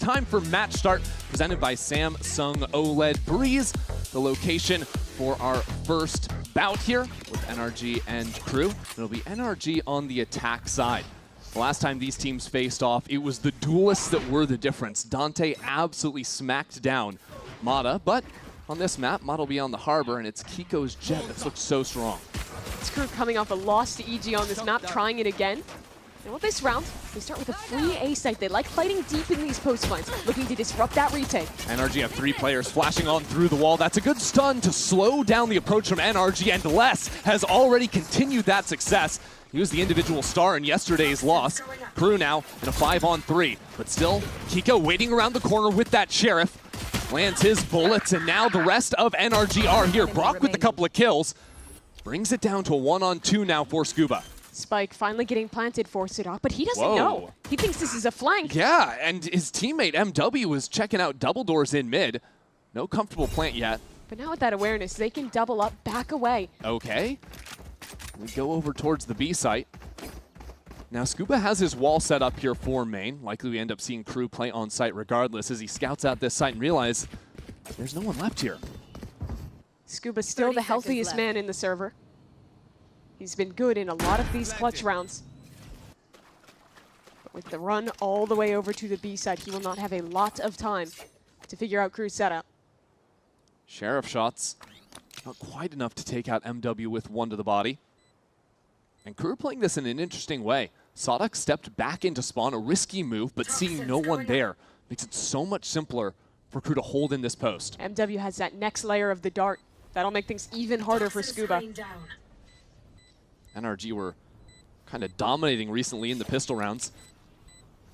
time for match start, presented by Samsung OLED Breeze. The location for our first bout here with NRG and KRU. It'll be NRG on the attack side. The last time these teams faced off, it was the duelists that were the difference. Dante absolutely smacked down Mata, but on this map, Mata will be on the harbor, and it's Kiko's jet that's looked so strong. This KRU coming off a loss to EG on this map, trying it again. And well, this round, they start with a free A site. They like fighting deep in these post fights, looking to disrupt that retake. NRG have 3 players flashing on through the wall. That's a good stun to slow down the approach from NRG, and Les has already continued that success. He was the individual star in yesterday's loss. KRU now in a 5-on-3, but still, Kiko waiting around the corner with that Sheriff. Lands his bullets, and now the rest of NRG are here. Brock with a couple of kills. Brings it down to a 1-on-2 now for Scuba. Spike finally getting planted for Sidok, but he doesn't know. He thinks this is a flank. Yeah, and his teammate MW was checking out double doors in mid. No comfortable plant yet. But now with that awareness, they can double up, back away. Okay. We go over towards the B site. Now Scuba has his wall set up here for main. Likely we end up seeing KRU play on site regardless as he scouts out this site and realizes there's no one left here. Scuba's still the healthiest man in the server. He's been good in a lot of these clutch rounds. But with the run all the way over to the B side, he will not have a lot of time to figure out KRU's setup. Sheriff shots, not quite enough to take out MW with 1 to the body. And KRU playing this in an interesting way. Sadok stepped back into spawn, a risky move, but seeing no one there makes it so much simpler for KRU to hold in this post. MW has that next layer of the dart. That'll make things even harder for Scuba. NRG were kind of dominating recently in the pistol rounds.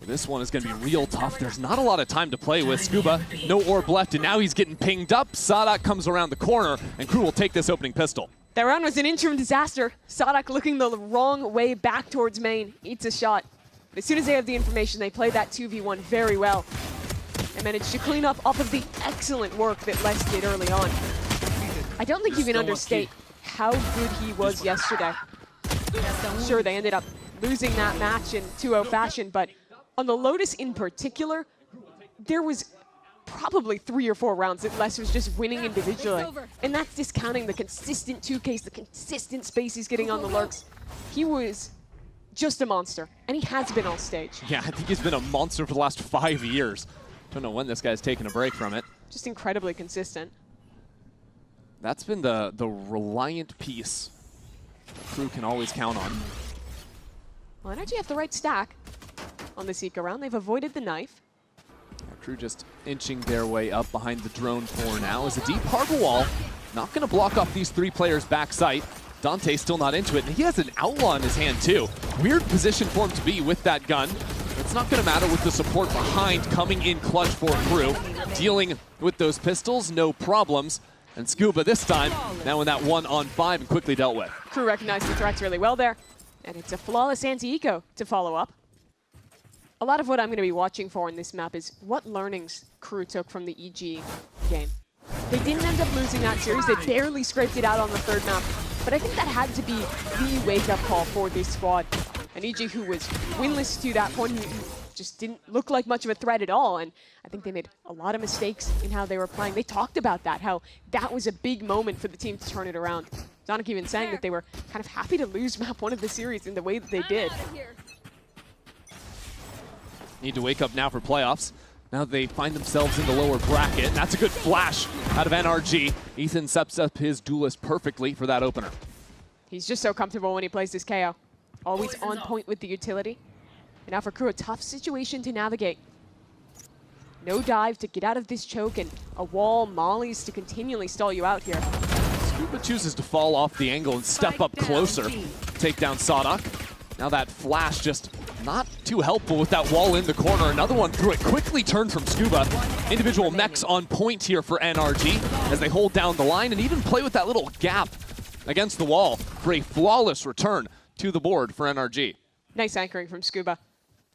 This one is going to be real tough. There's not a lot of time to play with. Scuba, no orb left, and now he's getting pinged up. Sadok comes around the corner, and KRU will take this opening pistol. That round was an interim disaster. Sadok looking the wrong way back towards main. Eats a shot. But as soon as they have the information, they play that 2v1 very well. They managed to clean up off of the excellent work that Les did early on. I don't think you can understate how good he was yesterday. Sure, they ended up losing that match in 2-0 fashion, but on the Lotus in particular, there was probably 3 or 4 rounds that Les was just winning individually. And that's discounting the consistent 2Ks, the consistent space he's getting on the lurks. He was just a monster, and he has been on stage. Yeah, I think he's been a monster for the last 5 years. Don't know when this guy's taken a break from it. Just incredibly consistent. That's been the reliant piece KRU can always count on. Well, NRG have the right stack on this eco round. They've avoided the knife. KRU just inching their way up behind the drone for now. As a deep harbor wall, not going to block off these 3 players' back sight. Dante still not into it, and he has an outlaw in his hand too. Weird position for him to be with that gun. It's not going to matter with the support behind coming in clutch for KRU. Dealing with those pistols, no problems. And Scuba this time, now in that 1-on-5 and quickly dealt with. KRU recognized the threats really well there. And it's a flawless anti-eco to follow up. A lot of what I'm going to be watching for in this map is what learnings KRU took from the EG game. They didn't end up losing that series. They barely scraped it out on the 3rd map. But I think that had to be the wake-up call for this squad. An EG who was winless to that point, who just didn't look like much of a threat at all. And I think they made a lot of mistakes in how they were playing. They talked about that, how that was a big moment for the team to turn it around. Sonic even saying that they were kind of happy to lose map 1 of the series in the way that they did. Need to wake up now for playoffs. Now they find themselves in the lower bracket. And that's a good flash out of NRG. Ethan sets up his duelist perfectly for that opener. He's just so comfortable when he plays this KO. Always on point with the utility. And now for KRU, a tough situation to navigate. No dive to get out of this choke, and a wall, mollies to continually stall you out here. Scuba chooses to fall off the angle and step up closer. Take down Sadok. Now that flash just not too helpful with that wall in the corner. Another one through it, quickly turned from Scuba. Individual mechs on point here for NRG as they hold down the line and even play with that little gap against the wall for a flawless return to the board for NRG. Nice anchoring from Scuba.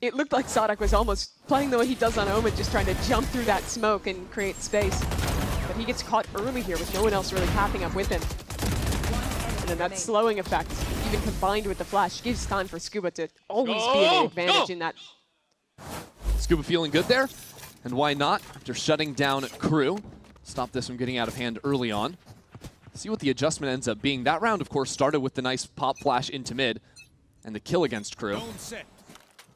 It looked like Sadok was almost playing the way he does on Omen, just trying to jump through that smoke and create space. But he gets caught early here with no one else really capping up with him. And then that slowing effect, even combined with the flash, gives time for Scuba to always be an advantage in that. Scuba feeling good there. And why not? After shutting down KRU, stop this from getting out of hand early on. See what the adjustment ends up being. That round, of course, started with the nice pop flash into mid and the kill against KRU.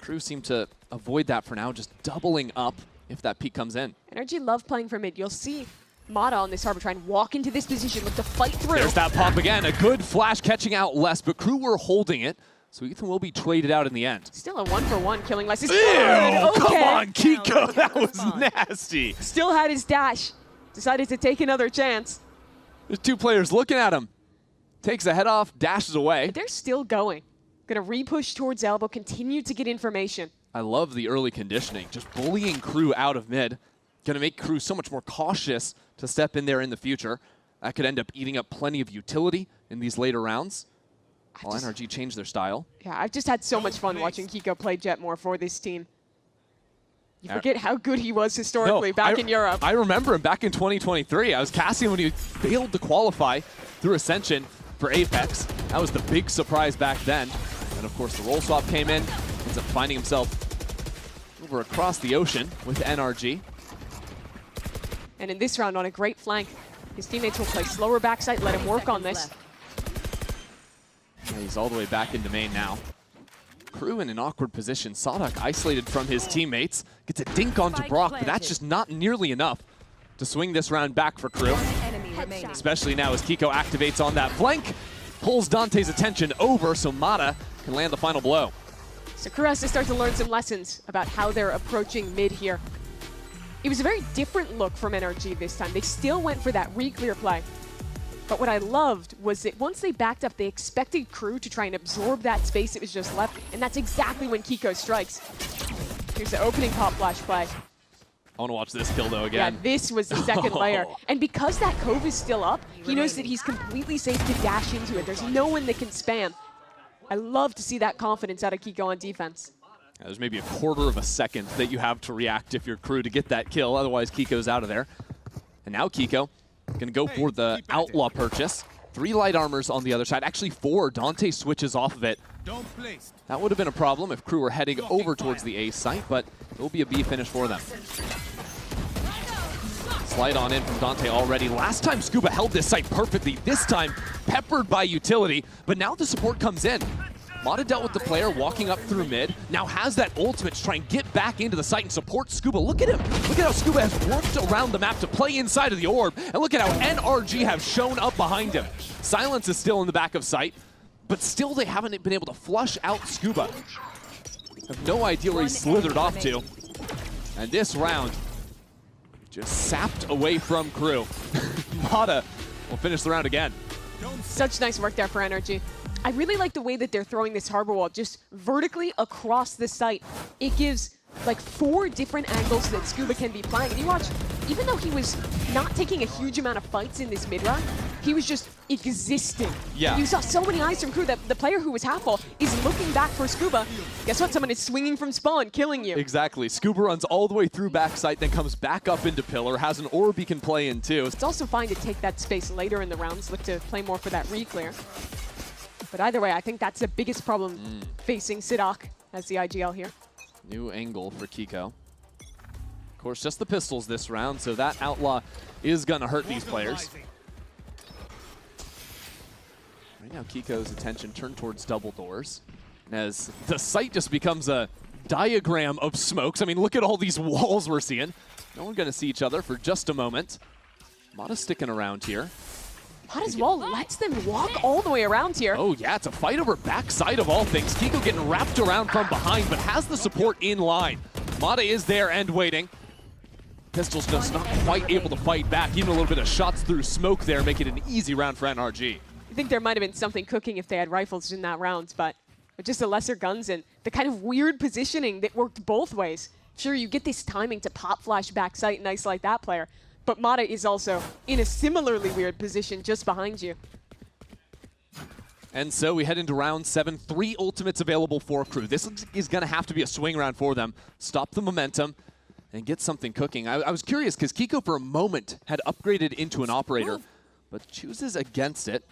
KRU seem to avoid that for now, just doubling up if that peek comes in. NRG love playing for mid. You'll see Mata on this Harbor try and walk into this position, look to fight through. There's that pop again. A good flash catching out Les, but KRU were holding it, so Ethan will be traded out in the end. Still a 1-for-1 killing Les. Ew, Okay. come on, Kiko, that was nasty. Still had his dash. Decided to take another chance. There's two players looking at him. Takes the head off, dashes away. But they're still going. Gonna re-push towards elbow, continue to get information. I love the early conditioning, just bullying KRU out of mid. Gonna make KRU so much more cautious to step in there in the future. That could end up eating up plenty of utility in these later rounds. While NRG changed their style. Yeah, I've just had so much fun watching Kiko play Jet more for this team. You forget how good he was historically back in Europe. I remember him back in 2023. I was casting him when he failed to qualify through Ascension for Apex. That was the big surprise back then. And of course the role swap came in. Ends up finding himself over across the ocean with NRG. And in this round on a great flank, his teammates will play slower backside, let him work on this. Yeah, he's all the way back into main now. KRU in an awkward position. Sadak isolated from his teammates. Gets a dink onto Brock, but that's just not nearly enough to swing this round back for KRU. Especially now as Kiko activates on that flank. Pulls Dante's attention over so Mata can land the final blow. So KRU has to start to learn some lessons about how they're approaching mid here. It was a very different look from NRG this time. They still went for that re-clear play. But what I loved was that once they backed up, they expected KRU to try and absorb that space that was just left, and that's exactly when Kiko strikes. Here's the opening pop flash play. I want to watch this kill though again. Yeah, this was the second layer. And because that cove is still up, he knows that he's completely safe to dash into it. There's no one that can spam. I love to see that confidence out of Kiko on defense. Yeah, there's maybe a quarter of a second that you have to react if you're KRU to get that kill, otherwise Kiko's out of there. And now Kiko gonna go for the Outlaw purchase. 3 light armors on the other side, actually 4. Dante switches off of it. That would have been a problem if KRU were heading over towards the A site, but it will be a B finish for them. Slide on in from Dante already. Last time Scuba held this site perfectly, this time peppered by utility, but now the support comes in. Mata dealt with the player walking up through mid, now has that ultimate to try and get back into the site and support Scuba. Look at him. Look at how Scuba has worked around the map to play inside of the orb, and look at how NRG have shown up behind him. Silence is still in the back of sight, but still they haven't been able to flush out Scuba. Have no idea where he slithered off to. And this round just sapped away from KRU. Mata will finish the round again. Such nice work there for NRG. I really like the way that they're throwing this harbor wall just vertically across the site. It gives like 4 different angles that Scuba can be playing. And you watch, even though he was not taking a huge amount of fights in this mid-round, he was just existing. Yeah. You saw so many eyes from KRU that the player who was half full is looking back for Scuba. Guess what? Someone is swinging from spawn, killing you. Exactly. Scuba runs all the way through backside, then comes back up into pillar, has an orb he can play in too. It's also fine to take that space later in the rounds, look to play more for that re-clear. But either way, I think that's the biggest problem facing Sidak as the IGL here. New angle for Kiko. Of course, just the pistols this round, so that Outlaw is going to hurt these players. Right now, Kiko's attention turned towards double doors, as the site just becomes a diagram of smokes. I mean, look at all these walls we're seeing. No one going to see each other for just a moment. Mata's sticking around here. Mata's wall lets them walk all the way around here. Oh yeah, it's a fight over backside of all things. Kiko getting wrapped around from behind, but has the support in line. Mata is there and waiting. Pistol's just not quite able to fight back. Even a little bit of shots through smoke there, make it an easy round for NRG. I think there might have been something cooking if they had rifles in that round, but with just the lesser guns and the kind of weird positioning that worked both ways. Sure, you get this timing to pop flash backside and isolate that player, but Mata is also in a similarly weird position just behind you. And so we head into round 7. 3 ultimates available for KRU. This is going to have to be a swing round for them. Stop the momentum and get something cooking. I was curious because Kiko for a moment had upgraded into an operator, but chooses against it.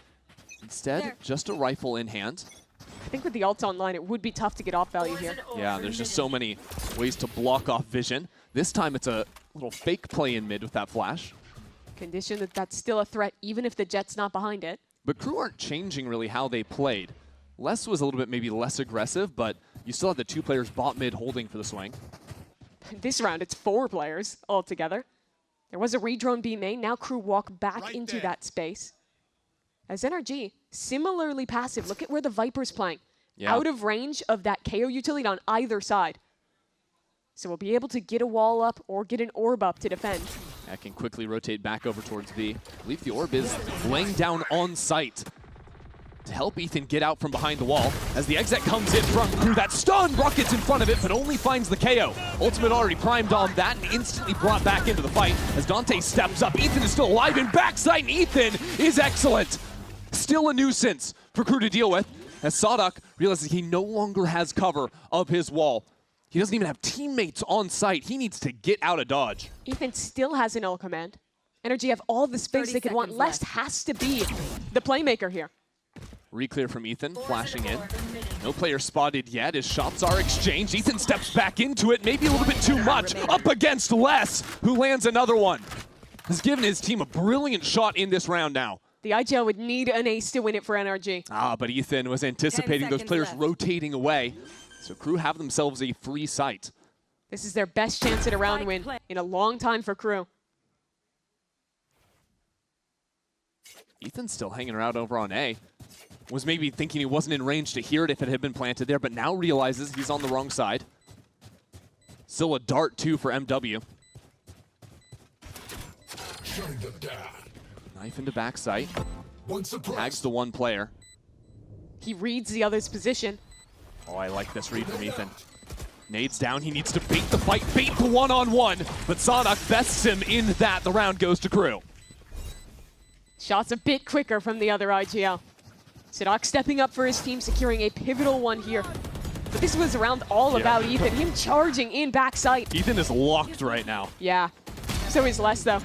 Instead, just a rifle in hand. I think with the ults online, it would be tough to get off value here. Yeah, there's just so many ways to block off vision. This time it's a little fake play in mid with that flash. Condition that that's still a threat, even if the Jet's not behind it. But KRU aren't changing really how they played. Les was a little bit maybe less aggressive, but you still had the 2 players bot mid holding for the swing. This round, it's 4 players altogether. There was a redrone B main. Now KRU walk back into that space. As NRG, similarly passive. Look at where the Viper's playing. Yeah. Out of range of that KO utility on either side. So we'll be able to get a wall up or get an orb up to defend. That can quickly rotate back over towards B. I believe the orb is laying down on site to help Ethan get out from behind the wall. As the exec comes in from KRU, that stun, rockets in front of it, but only finds the KO. Ultimate already primed on that and instantly brought back into the fight. As Dante steps up, Ethan is still alive in backside, and Ethan is excellent. Still a nuisance for KRU to deal with, as Sadak realizes he no longer has cover of his wall. He doesn't even have teammates on site. He needs to get out of dodge. Ethan still has an ult command. NRG have all the space they could want. Lest has to be the playmaker here. Reclear from Ethan, flashing in. No player spotted yet as shots are exchanged. Ethan steps back into it, maybe a little bit too much. Up against Les, who lands another one. Has given his team a brilliant shot in this round now. The IGL would need an ace to win it for NRG. But Ethan was anticipating those players rotating away. So KRU have themselves a free site. This is their best chance at a round win in a long time for KRU. Ethan's still hanging around over on A. Was maybe thinking he wasn't in range to hear it if it had been planted there, but now realizes he's on the wrong side. Still a dart, too, for MW. Knife into backside. Tags the 1 player. He reads the other's position. Oh, I like this read from Ethan. Nades down, he needs to bait the fight, bait the one-on-one, but Sadak bests him in that. The round goes to KRU. Shots a bit quicker from the other IGL. Sadak stepping up for his team, securing a pivotal one here. But this was around all about Ethan, him charging in backside. Ethan is locked right now. Yeah, so is Les though.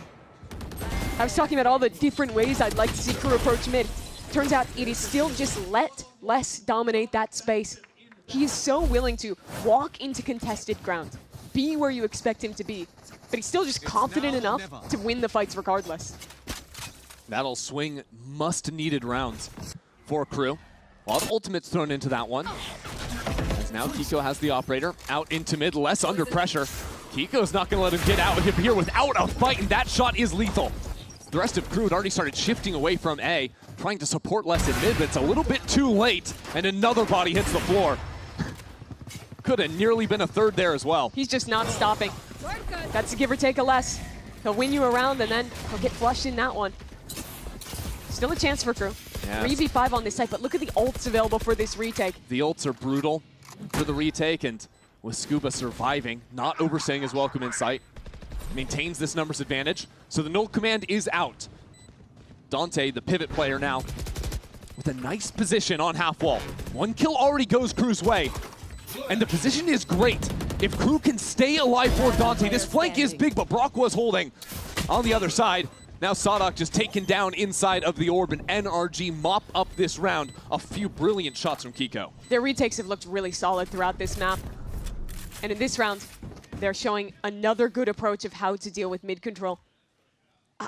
I was talking about all the different ways I'd like to see KRU approach mid. Turns out it is still just let Les dominate that space. He is so willing to walk into contested ground, be where you expect him to be, but he's still just confident enough to win the fights regardless. That'll swing must-needed rounds for KRU. A lot of ultimates thrown into that one. As now Kiko has the operator out into mid, less under pressure. Kiko's not going to let him get out of here without a fight, and that shot is lethal. The rest of KRU had already started shifting away from A, trying to support Les in mid, but it's a little bit too late, and another body hits the floor. Could have nearly been a third there as well. He's just not stopping. That's a give or take a Les. He'll win you around, and then he'll get flushed in that one. Still a chance for KRU. Yes. 3v5 on this site, but look at the ults available for this retake. The ults are brutal for the retake, and with Scuba surviving, not overstaying his welcome in sight, maintains this numbers advantage. So the null command is out. Dante, the pivot player now, with a nice position on half wall. 1 kill already goes KRU's way, and the position is great. If KRU can stay alive for Dante, this flank is big, but Brock was holding on the other side. Now Sadak just taken down inside of the orb, and NRG mop up this round. A few brilliant shots from Kiko. Their retakes have looked really solid throughout this map. And in this round, they're showing another good approach of how to deal with mid control.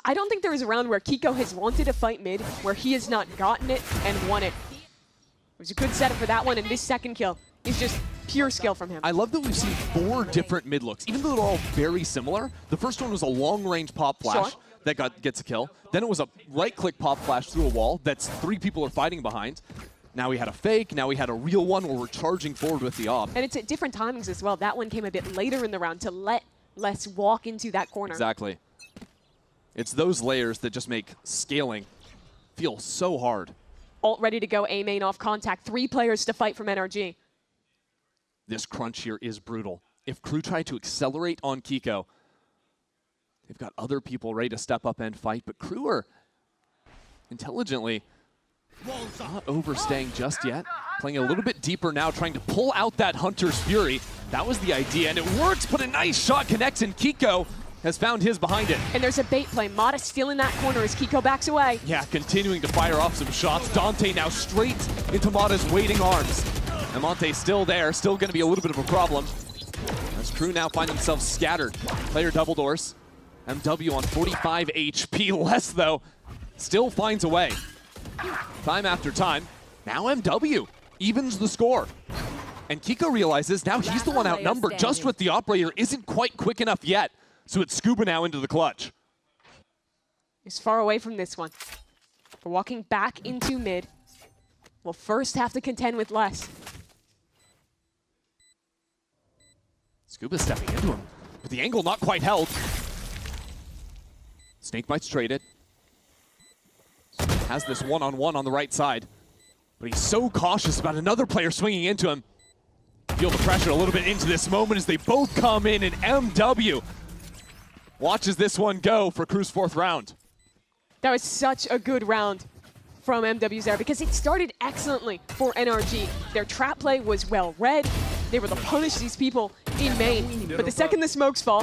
I don't think there is a round where Kiko has wanted to fight mid where he has not gotten it and won it. It was a good setup for that one, and this second kill is just pure skill from him. I love that we've seen 4 different mid looks, even though they're all very similar. The first one was a long-range pop flash that gets a kill. Then it was a right-click pop flash through a wall that's 3 people are fighting behind. Now we had a fake, now we had a real one where we're charging forward with the op. And it's at different timings as well. That one came a bit later in the round to let Les walk into that corner. Exactly. It's those layers that just make scaling feel so hard. Ult ready to go, A main off contact. 3 players to fight from NRG. This crunch here is brutal. If KRU try to accelerate on Kiko, they've got other people ready to step up and fight, but KRU are intelligently not overstaying just yet. Playing a little bit deeper now, trying to pull out that Hunter's Fury. That was the idea, and it works, but a nice shot connects, and Kiko has found his behind it. And there's a bait play. Mata still in that corner as Kiko backs away. Yeah, continuing to fire off some shots. Dante now straight into Mata's waiting arms. And Monte's still there, still going to be a little bit of a problem. As Crew now find themselves scattered. Player double doors. MW on 45 HP less though, still finds a way. Time after time. Now MW evens the score. And Kiko realizes now he's the one outnumbered. Just with the operator isn't quite quick enough yet. So it's Scuba now into the clutch. He's far away from this one. We're walking back into mid. We'll first have to contend with less. Scuba stepping into him, but the angle not quite held. Snake might trade it. Has this one-on-one on the right side, but he's so cautious about another player swinging into him. Feel the pressure a little bit into this moment as they both come in, and MW watches this one go for Crew's 4th round. That was such a good round from MW's there because it started excellently for NRG. Their trap play was well read. They were able to punish these people in main. But the second the smokes fall,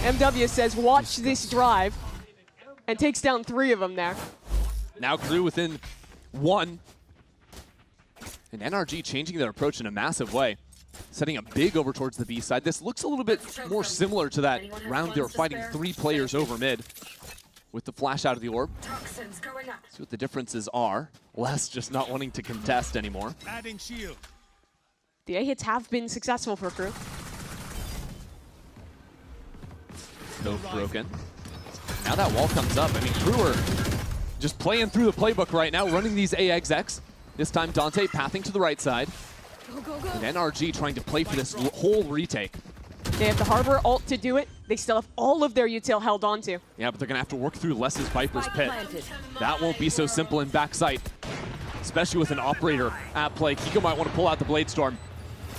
MW says, watch this drive, and takes down 3 of them there. Now Crew within 1. And NRG changing their approach in a massive way. Setting up big over towards the B side. This looks a little bit more similar to that round they were fighting 3 players over mid. With the flash out of the orb. See what the differences are. Les just not wanting to contest anymore. Adding shield. The A hits have been successful for Crew. Both broken. Now that wall comes up. I mean, Crew are just playing through the playbook right now, running these AXX. This time Dante pathing to the right side. And NRG trying to play for this whole retake. They have the Harbor ult to do it. They still have all of their util held onto. Yeah, but they're going to have to work through Les's Viper's Pit. That won't be so simple in backside, especially with an operator at play. Kiko might want to pull out the Blade Storm.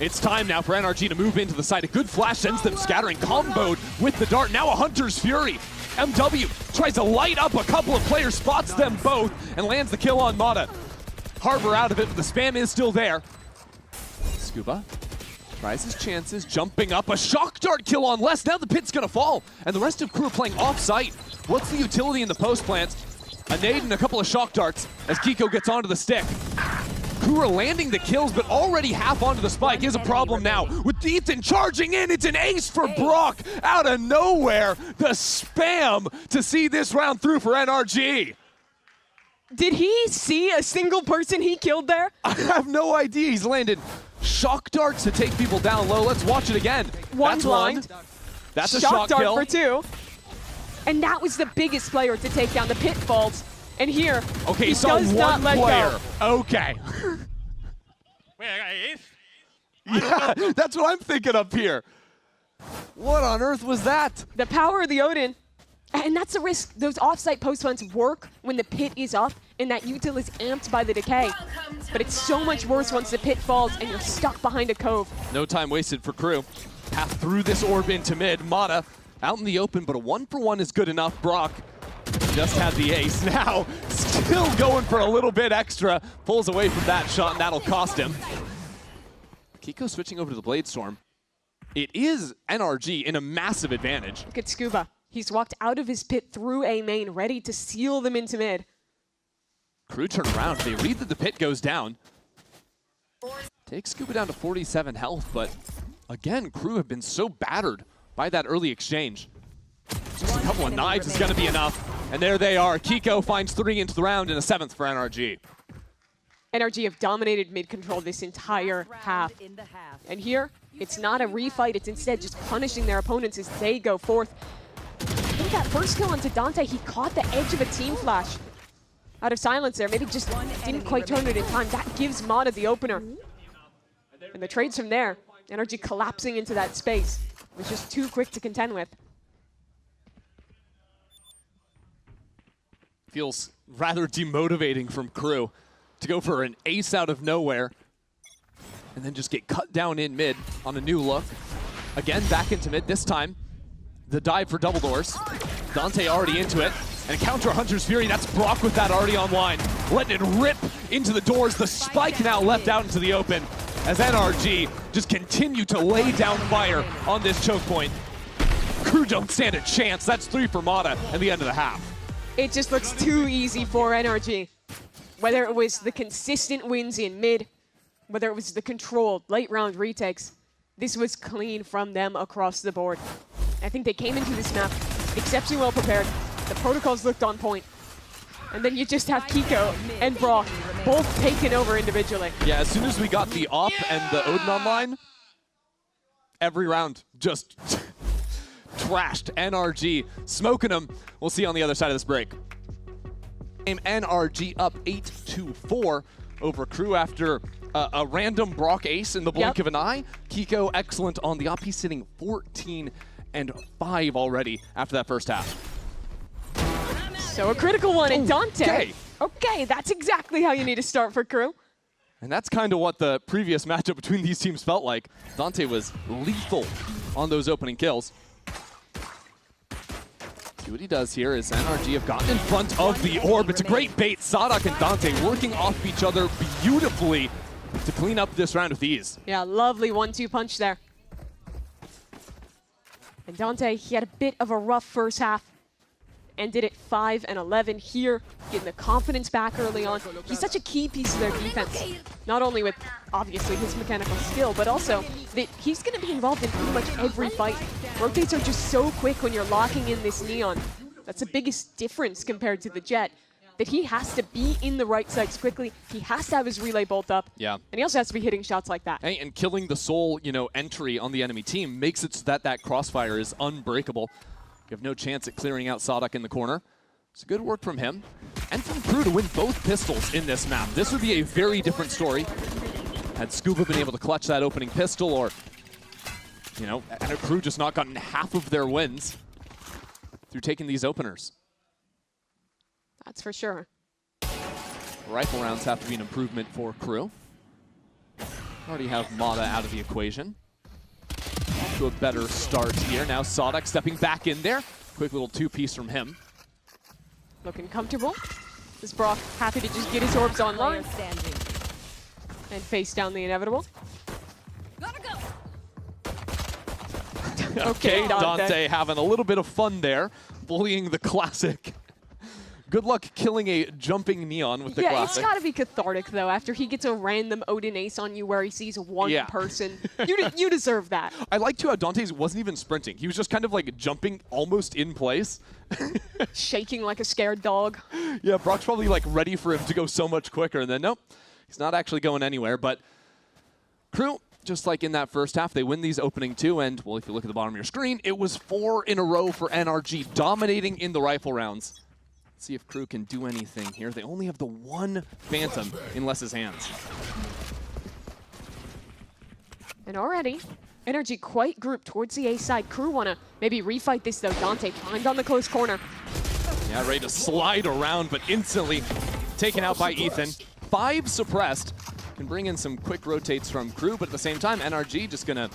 It's time now for NRG to move into the side. A good flash sends them scattering, comboed with the dart. Now a Hunter's Fury. MW tries to light up a couple of players, spots them both, and lands the kill on Mata. Harbor out of it, but the spam is still there. Scuba tries his chances, jumping up. A shock dart kill on Les. Now the pit's going to fall, and the rest of Crew are playing off-site. What's the utility in the post plant? A nade and a couple of shock darts as Kiko gets onto the stick. Crew are landing the kills, but already half onto the spike. Is a problem now with Ethan charging in. It's an ace for Brock out of nowhere. The spam to see this round through for NRG. Did he see a single person he killed there? I have no idea. He's landed shock darts to take people down low. Let's watch it again. One blind. That's a shock dart kill. For 2. And that was the biggest player to take down the pitfalls. And here, okay, he does not let go. Okay. Wait, I got ace? Yeah, that's what I'm thinking up here. What on earth was that? The power of the Odin. And that's the risk. Those offsite post plants work when the pit is up and that util is amped by the decay. But it's so much worse once the pit falls and you're stuck behind a cove. No time wasted for Crew. Path through this orb into mid. Mata out in the open, but a 1-for-1 is good enough. Brock just had the ace. Now still going for a little bit extra. Pulls away from that shot, and that'll cost him. Kiko switching over to the Blade Storm. It is NRG in a massive advantage. Look at Scuba. He's walked out of his pit through A main, ready to seal them into mid. Crew turn around. They read that the pit goes down. Takes Scuba down to 47 health, but again, Crew have been so battered by that early exchange. Just a couple of knives is going to be enough. And there they are. Kiko finds 3 into the round and a 7th for NRG. NRG have dominated mid-control this entire half. And here, it's not a refight. It's instead just punishing their opponents as they go forth. I think that first kill onto Dante, he caught the edge of a team flash out of silence there. Maybe just didn't quite turn it in time. That gives Mata the opener. And the trades from there, NRG collapsing into that space. It was just too quick to contend with. Feels rather demotivating from Crew to go for an ace out of nowhere and then just get cut down in mid on a new look. Again, back into mid. This time, the dive for double doors. Dante already into it. And counter Hunter's Fury. That's Brock with that already online. Letting it rip into the doors. The spike now left out into the open as NRG just continue to lay down fire on this choke point. Crew don't stand a chance. That's 3 for Mata at the end of the half. It just looks too easy for NRG. Whether it was the consistent wins in mid, whether it was the controlled late round retakes, this was clean from them across the board. I think they came into this map exceptionally well prepared. The protocols looked on point. And then you just have Kiko and Brock both taken over individually. Yeah, as soon as we got the AWP and the Odin online, every round just trashed NRG, smoking them. We'll see on the other side of this break. NRG up 8-4 over Crew after a random Brock ace in the blink of an eye. Kiko excellent on the AWP. He's sitting 14-5 already after that first half. So a critical one in Dante. Okay, that's exactly how you need to start for Crew. And that's kind of what the previous matchup between these teams felt like. Dante was lethal on those opening kills. See what he does here is NRG have gotten in front of the orb. It's a great bait. Sadak and Dante working off each other beautifully to clean up this round with ease. Yeah, lovely 1-2 punch there. And Dante, he had a bit of a rough first half. Ended at 5-11 here, getting the confidence back early on. He's such a key piece of their defense. Not only with, obviously, his mechanical skill, but also that he's going to be involved in pretty much every fight. Rotates are just so quick when you're locking in this Neon. That's the biggest difference compared to the Jet, that he has to be in the right sites quickly. He has to have his relay bolt up. Yeah. And he also has to be hitting shots like that. Hey, and killing the soul, entry on the enemy team makes it so that crossfire is unbreakable. You have no chance at clearing out Sadak in the corner. It's good work from him and from Crew to win both pistols in this map. This would be a very different story had Scuba been able to clutch that opening pistol, or, and a Crew just not gotten half of their wins through taking these openers. That's for sure. Rifle rounds have to be an improvement for Crew. Already have Mata out of the equation. To a better start here. Now Sadak stepping back in there. Quick little two-piece from him. Looking comfortable. This Brock happy to just get his orbs online and face down the inevitable. Okay, Dante having a little bit of fun there, bullying the classic. Good luck killing a jumping Neon with the classic. Yeah, it's got to be cathartic, though, after he gets a random Odin ace on you where he sees one person. You deserve that. I like too how Dante wasn't even sprinting. He was just kind of like jumping almost in place. Shaking like a scared dog. Yeah, Brock's probably like ready for him to go so much quicker, and then nope, he's not actually going anywhere. But Crew, just like in that first half, they win these opening two, and, well, if you look at the bottom of your screen, it was 4 in a row for NRG, dominating in the rifle rounds. See if Crew can do anything here. They only have the one Phantom in Les's hands. And already, NRG quite grouped towards the A side. Crew want to maybe refight this, though. Dante primed on the close corner. Yeah, ready to slide around, but instantly taken out by Ethan. 5 suppressed. Can bring in some quick rotates from Crew, but at the same time, NRG just going to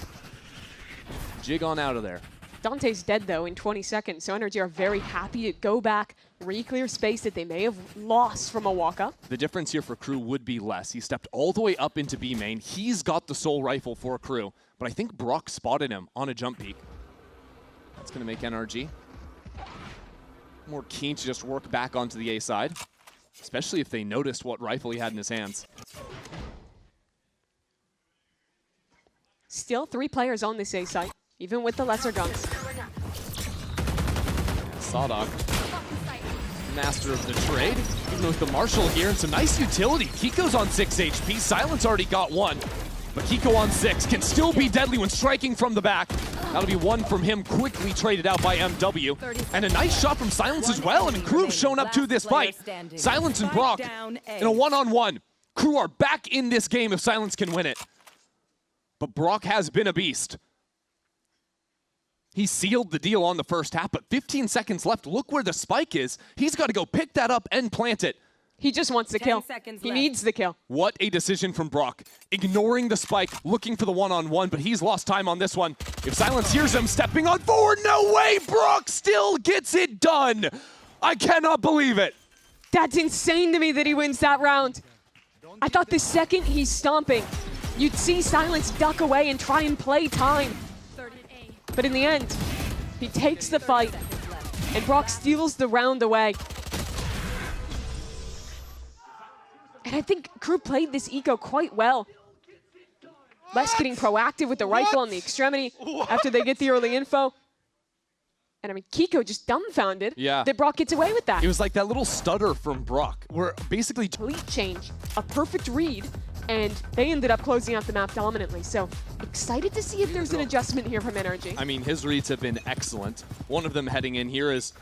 jig on out of there. Dante's dead, though, in 20 seconds, so NRG are very happy to go back, re-clear space that they may have lost from a walk-up. The difference here for Crew would be less. He stepped all the way up into B main. He's got the soul rifle for Crew, but I think Brock spotted him on a jump peek. That's going to make NRG more keen to just work back onto the A side, especially if they noticed what rifle he had in his hands. Still 3 players on this A side, even with the lesser guns. Sadak, master of the trade. Even with the Marshal here and some nice utility. Kiko's on 6 HP. Silence already got 1. But Kiko on 6 can still be deadly when striking from the back. That'll be 1 from him, quickly traded out by MW. And a nice shot from Silence as well. I mean, Crew have shown up to this fight. Silence and Brock in a one-on-one. Crew are back in this game if Silence can win it. But Brock has been a beast. He sealed the deal on the first half, but 15 seconds left. Look where the spike is. He's got to go pick that up and plant it. He just wants the kill. He needs the kill. What a decision from Brock. Ignoring the spike, looking for the one-on-one, but he's lost time on this one. If Silence hears him stepping on forward, no way! Brock still gets it done! I cannot believe it. That's insane to me that he wins that round. I thought the second he's stomping, you'd see Silence duck away and try and play time. But in the end, He takes the fight, and Brock steals the round away. And I think KRU played this eco quite well. Les getting proactive with the rifle on the extremity after they get the early info. And I mean, Kiko just dumbfounded that Brock gets away with that. It was like that little stutter from Brock, where basically complete change, a perfect read, and they ended up closing out the map dominantly. So excited to see if there's an adjustment here from NRG. I mean, his reads have been excellent. One of them heading in here is,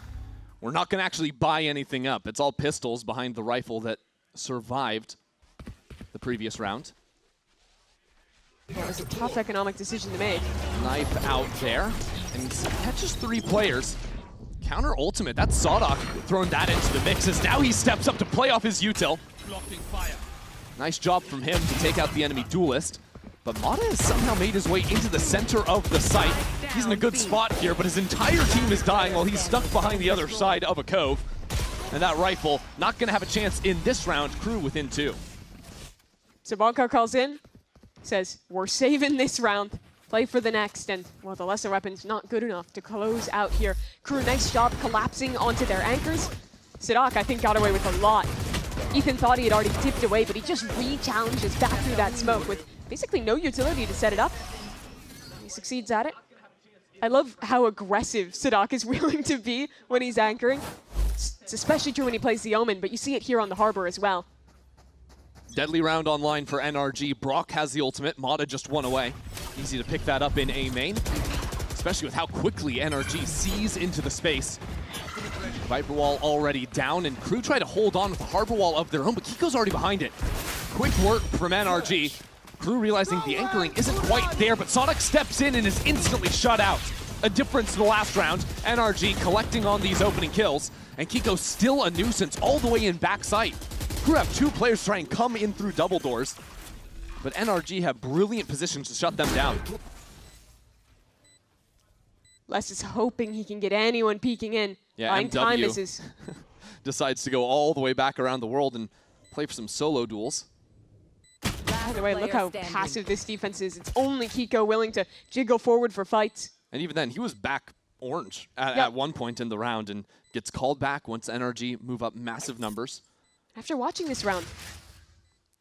we're not going to actually buy anything up. It's all pistols behind the rifle that survived the previous round. Well, it was a tough economic decision to make. Knife out there, and catches 3 players. Counter ultimate, that's Sawdock throwing that into the mix as now he steps up to play off his util. Blocking fire. Nice job from him to take out the enemy duelist. But Mata has somehow made his way into the center of the site. He's in a good spot here, but his entire team is dying while he's stuck behind the other side of a cove. And that rifle not going to have a chance in this round. KRU within 2. So Boncar calls in, says, we're saving this round, play for the next, and, well, the lesser weapon's not good enough to close out here. KRU, nice job collapsing onto their anchors. Sadak, I think, got away with a lot. Ethan thought he had already dipped away, but he just re-challenges back through that smoke with basically no utility to set it up. He succeeds at it. I love how aggressive Sadak is willing to be when he's anchoring. It's especially true when he plays the Omen, but you see it here on the Harbor as well. Deadly round online for NRG. Brock has the ultimate. Mata just 1 away. Easy to pick that up in A main, especially with how quickly NRG sees into the space. Viper wall already down, and KRU try to hold on with the Harbor wall of their own, but Kiko's already behind it. Quick work from NRG. KRU realizing the anchoring isn't quite there, but Sonic steps in and is instantly shut out. A difference to the last round. NRG collecting on these opening kills, and Kiko still a nuisance all the way in backside. KRU have 2 players try and come in through double doors, but NRG have brilliant positions to shut them down. Les is hoping he can get anyone peeking in. Yeah, time MW misses. decides to go all the way back around the world and play for some solo duels. By the way, look how passive this defense is. It's only Kiko willing to jiggle forward for fights. And even then, he was back orange at one point in the round and gets called back once NRG move up massive numbers. After watching this round,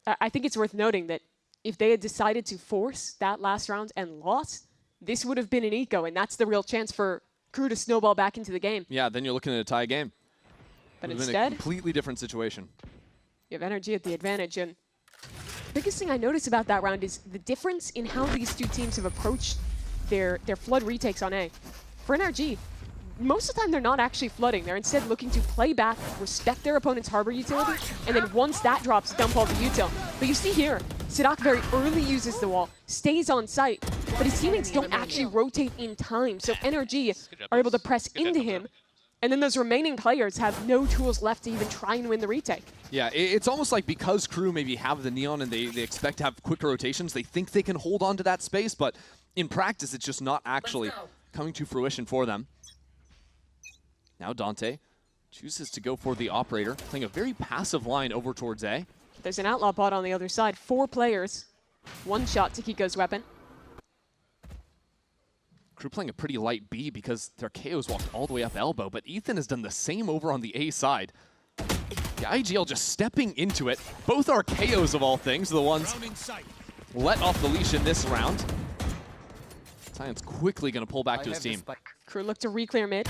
I think it's worth noting that if they had decided to force that last round and lost, this would have been an eco, and that's the real chance for KRU to snowball back into the game. Yeah, then you're looking at a tie game. But a instead, completely different situation. You have NRG at the advantage, and the biggest thing I notice about that round is the difference in how these 2 teams have approached their flood retakes on A. For NRG, most of the time they're not actually flooding. They're instead looking to play back, respect their opponent's Harbor utility, and then once that drops, dump all the util. But you see here, Sadak very early uses the wall, stays on site, but his teammates don't actually rotate in time, so NRG are able to press into him, and then those remaining players have no tools left to even try and win the retake. Yeah, it's almost like because KRU maybe have the Neon and they expect to have quicker rotations, they think they can hold on to that space, but in practice, it's just not actually coming to fruition for them. Now Dante chooses to go for the operator, playing a very passive line over towards A. There's an outlaw bot on the other side. 4 players, 1 shot to Kiko's weapon. KRU playing a pretty light B because their KOs walked all the way up elbow, but Ethan has done the same over on the A side. The IGL just stepping into it. Both are KOs of all things, the ones let off the leash in this round. Sion's quickly going to pull back to his team. KRU look to re-clear mid.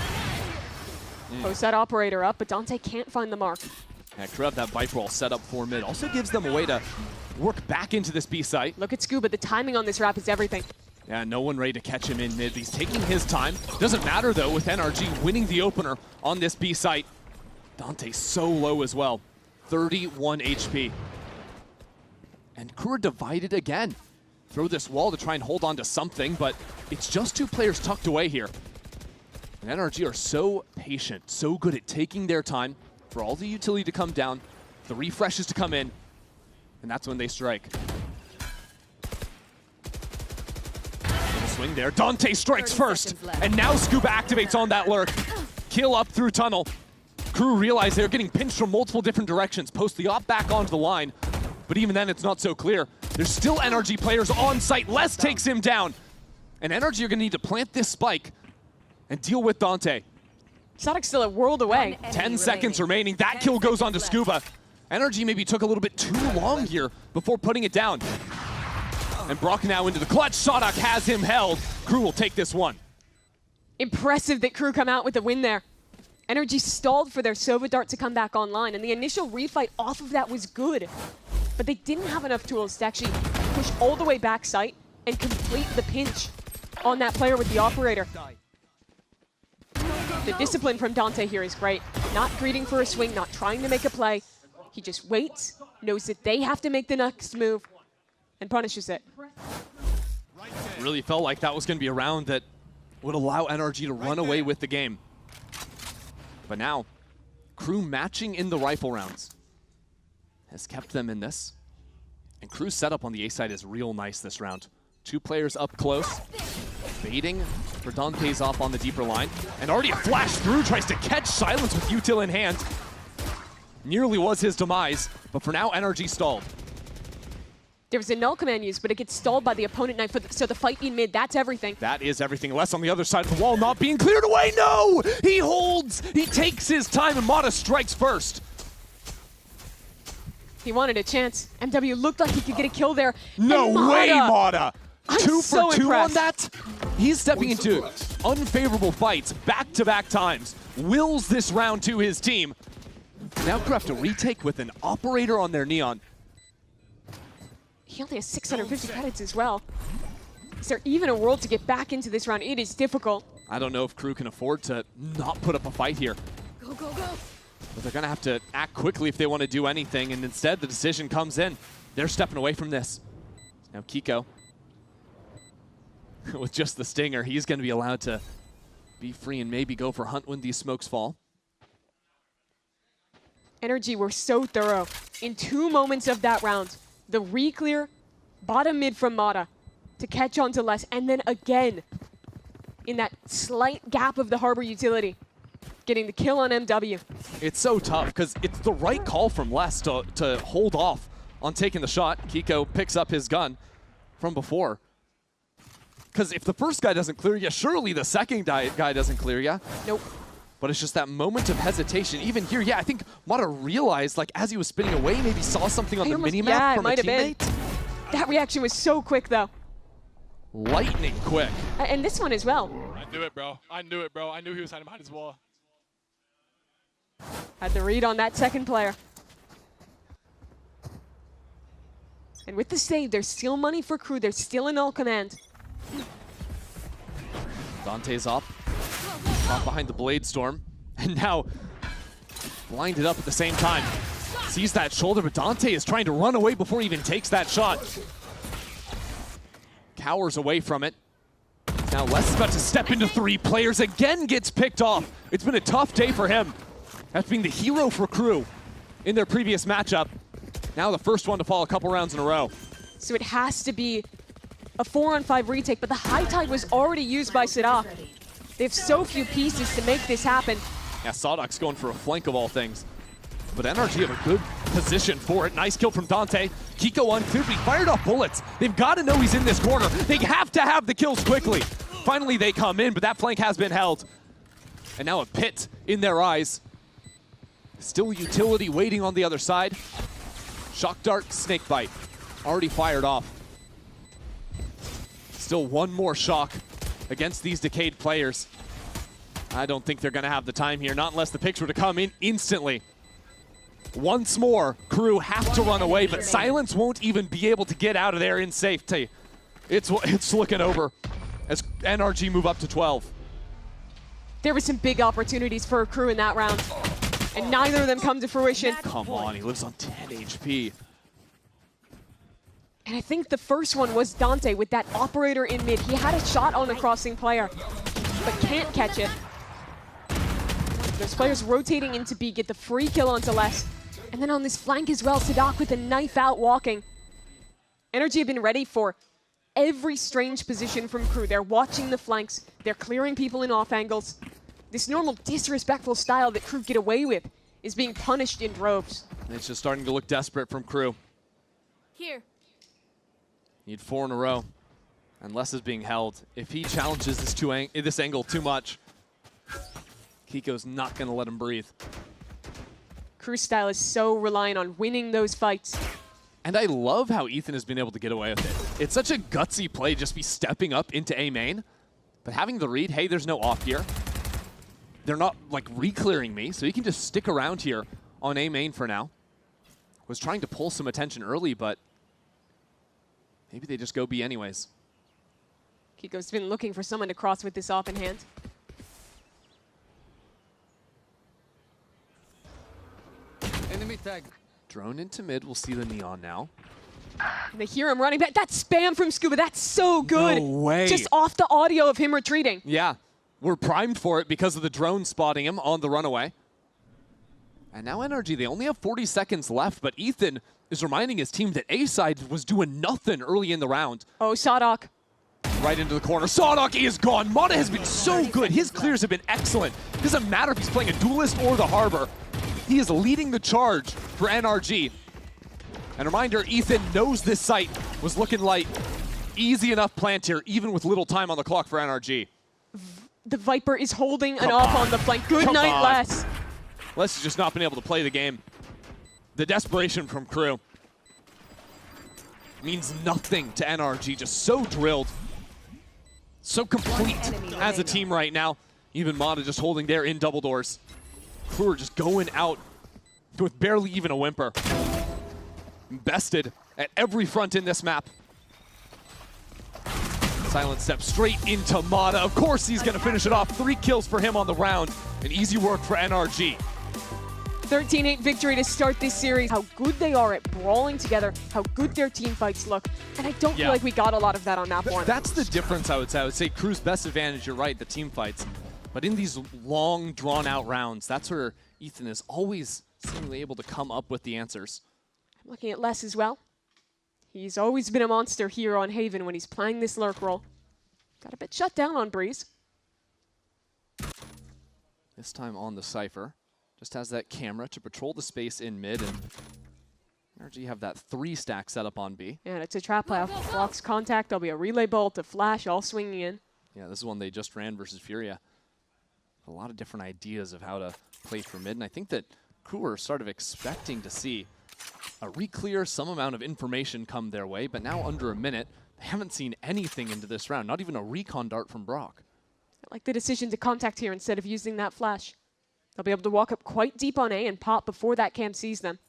Post that operator up, but Dante can't find the mark. Yeah, KRU have that Viper wall set up for mid. Also gives them a way to work back into this B site. Look at Scuba, the timing on this wrap is everything. Yeah, no one ready to catch him in mid. He's taking his time. Doesn't matter though with NRG winning the opener on this B site. Dante's so low as well. 31 HP. And KRU are divided again. Throw this wall to try and hold on to something, but it's just 2 players tucked away here. And NRG are so patient, so good at taking their time for all the utility to come down, the refreshes to come in, and that's when they strike. Little swing there. Dante strikes first, and now Scuba activates on that lurk. Kill up through tunnel. KRU realize they're getting pinched from multiple different directions. Post the op back onto the line, but even then it's not so clear. There's still NRG players on site. Les takes him down. And NRG are going to need to plant this spike and deal with Dante. Sadoc's still a world away. 10 seconds remaining. That kill goes on to Scuba. NRG maybe took a little bit too long here before putting it down. And Brock now into the clutch. Sadak has him held. KRU will take this one. Impressive that KRU come out with a win there. NRG stalled for their Sova Dart to come back online, and the initial refight off of that was good. But they didn't have enough tools to actually push all the way back site and complete the pinch on that player with the operator. The discipline from Dante here is great. Not greeting for a swing, not trying to make a play. He just waits, knows that they have to make the next move, and punishes it. Really felt like that was going to be a round that would allow NRG to run away with the game. But now, KRU matching in the rifle rounds has kept them in this. And KRU's setup on the A side is real nice this round. 2 players up close, baiting for Dante's off on the deeper line. And already a flash through, tries to catch Silence with util in hand. Nearly was his demise, but for now, NRG stalled. There was a null command used, but it gets stalled by the opponent knife, so the fight in mid, that's everything. That is everything. Less on the other side of the wall, not being cleared away. No! He holds! He takes his time, and Mata strikes first. He wanted a chance. MW looked like he could get a kill there. No way, Mata! I'm 2 so for 2 impressed. on that? He's stepping into unfavorable fights back-to-back times. Wills this round to his team. Now KRU have to retake with an operator on their Neon. He only has 650 credits as well. Is there even a world to get back into this round? It is difficult. I don't know if KRU can afford to not put up a fight here. Go, go, go. But they're going to have to act quickly if they want to do anything, and instead the decision comes in. They're stepping away from this. Now Kiko, with just the stinger, he's going to be allowed to be free and maybe go for hunt when these smokes fall. NRG were so thorough. In 2 moments of that round, the re-clear, bottom mid from Mata to catch on to Les, and then again, in that slight gap of the Harbor utility, getting the kill on MW. It's so tough because it's the right call from Les to hold off on taking the shot. Kiko picks up his gun from before. Because if the first guy doesn't clear you, surely the second guy doesn't clear you. Nope. But it's just that moment of hesitation. Even here, yeah, I think Mata realized, like, as he was spinning away, maybe saw something on the minimap from a teammate. That reaction was so quick, though. Lightning quick. And this one as well. I knew it, bro. I knew it, bro. I knew he was hiding behind his wall. Had the read on that second player. And with the save, there's still money for KRU. There's still a null command. Dante's up. Off behind the Blade Storm. And now blinded up at the same time. Sees that shoulder, but Dante is trying to run away before he even takes that shot. Cowers away from it. Now Les is about to step into 3 players. Again gets picked off. It's been a tough day for him. After being the hero for KRU in their previous matchup. Now the first one to fall a couple rounds in a row. So it has to be a 4-on-5 retake, but the high tide was already used by Sadak. They have so few pieces to make this happen. Yeah, Sadok's going for a flank of all things. But NRG have a good position for it. Nice kill from Dante. Kiko uncleared, but he fired off bullets. They've got to know he's in this corner. They have to have the kills quickly. Finally, they come in, but that flank has been held. And now a pit in their eyes. Still utility waiting on the other side. Shock dart, snake bite. Already fired off. Still one more shock against these decayed players. I don't think they're going to have the time here, not unless the picks were to come in instantly. Once more, KRU have to run away, but Silence won't even be able to get out of there in safety. It's looking over as NRG move up to 12. There were some big opportunities for KRU in that round, and neither of them come to fruition. Come on, he lives on 10 HP. And I think the first one was Dante with that operator in mid. He had a shot on a crossing player, but can't catch it. Those players rotating into B, get the free kill onto Les. And then on this flank as well, Sadak with a knife out walking. NRG have been ready for every strange position from KRU. They're watching the flanks. They're clearing people in off angles. This normal disrespectful style that KRU get away with is being punished in droves. It's just starting to look desperate from KRU. Here. Need 4 in a row. And Les is being held. If he challenges this angle too much, Kiko's not going to let him breathe. KRU style is so reliant on winning those fights. And I love how Ethan has been able to get away with it. It's such a gutsy play, just be stepping up into A main. But having the read, hey, there's no off here. They're not like re-clearing me, so he can just stick around here on A main for now. Was trying to pull some attention early, but maybe they just go B anyways. Kiko's been looking for someone to cross with this off in hand. Enemy tag. Drone into mid, we'll see the neon now. And they hear him running back. That spam from Scuba, that's so good. No way. Just off the audio of him retreating. Yeah, we're primed for it because of the drone spotting him on the runaway. And now NRG, they only have 40 seconds left, but Ethan is reminding his team that A-side was doing nothing early in the round. Oh, Sadok. Right into the corner. Sadok is gone. Mata has been so good. His clears have been excellent. Doesn't matter if he's playing a duelist or the Harbor. He is leading the charge for NRG. And a reminder, Ethan knows this site was looking like easy enough plant here, even with little time on the clock for NRG. The Viper is holding an off on the flank. Good night, Les. Les has just not been able to play the game. The desperation from KRU means nothing to NRG. Just so drilled, so complete as a team right now. Even Mata just holding there in double doors. KRU are just going out with barely even a whimper. Bested at every front in this map. Silent step straight into Mata. Of course he's going to finish it off. 3 kills for him on the round. And easy work for NRG. 13-8 victory to start this series. How good they are at brawling together, how good their team fights look. And I don't feel like we got a lot of that on map 1. That's the difference, I would say. I would say KRU's best advantage, you're right, the team fights. But in these long, drawn-out rounds, that's where Ethan is always seemingly able to come up with the answers. I'm looking at Les as well. He's always been a monster here on Haven when he's playing this lurk role. Got a bit shut down on Breeze. This time on the Cypher. Just has that camera to patrol the space in mid, and NRG have that 3 stack set up on B. And it's a trap play. Blocks contact. There'll be a relay bolt, a flash, all swinging in. Yeah, this is one they just ran versus Furia. A lot of different ideas of how to play for mid, and I think that KRU are sort of expecting to see a re-clear, some amount of information come their way, but now under a minute, they haven't seen anything into this round, not even a recon dart from Brock. I like the decision to contact here instead of using that flash. They'll be able to walk up quite deep on A and pop before that Cam sees them.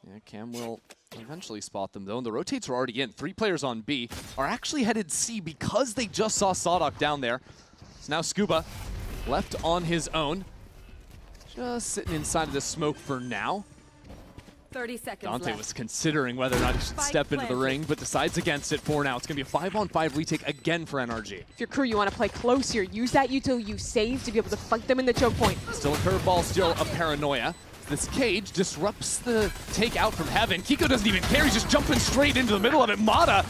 Yeah, Cam will eventually spot them, though, and the rotates are already in. 3 players on B are actually headed C because they just saw Sadok down there. So now Scuba left on his own, just sitting inside of this smoke for now. 30 seconds Dante left. was considering whether or not he should step into the ring, but decides against it for now. It's going to be a 5-on-5 retake again for NRG. If you're KRU, you want to play close here. Use that util you save to be able to fight them in the choke point. Still a curveball, still a paranoia. This cage disrupts the take out from Heaven. Kiko doesn't even care. He's just jumping straight into the middle of it. Mata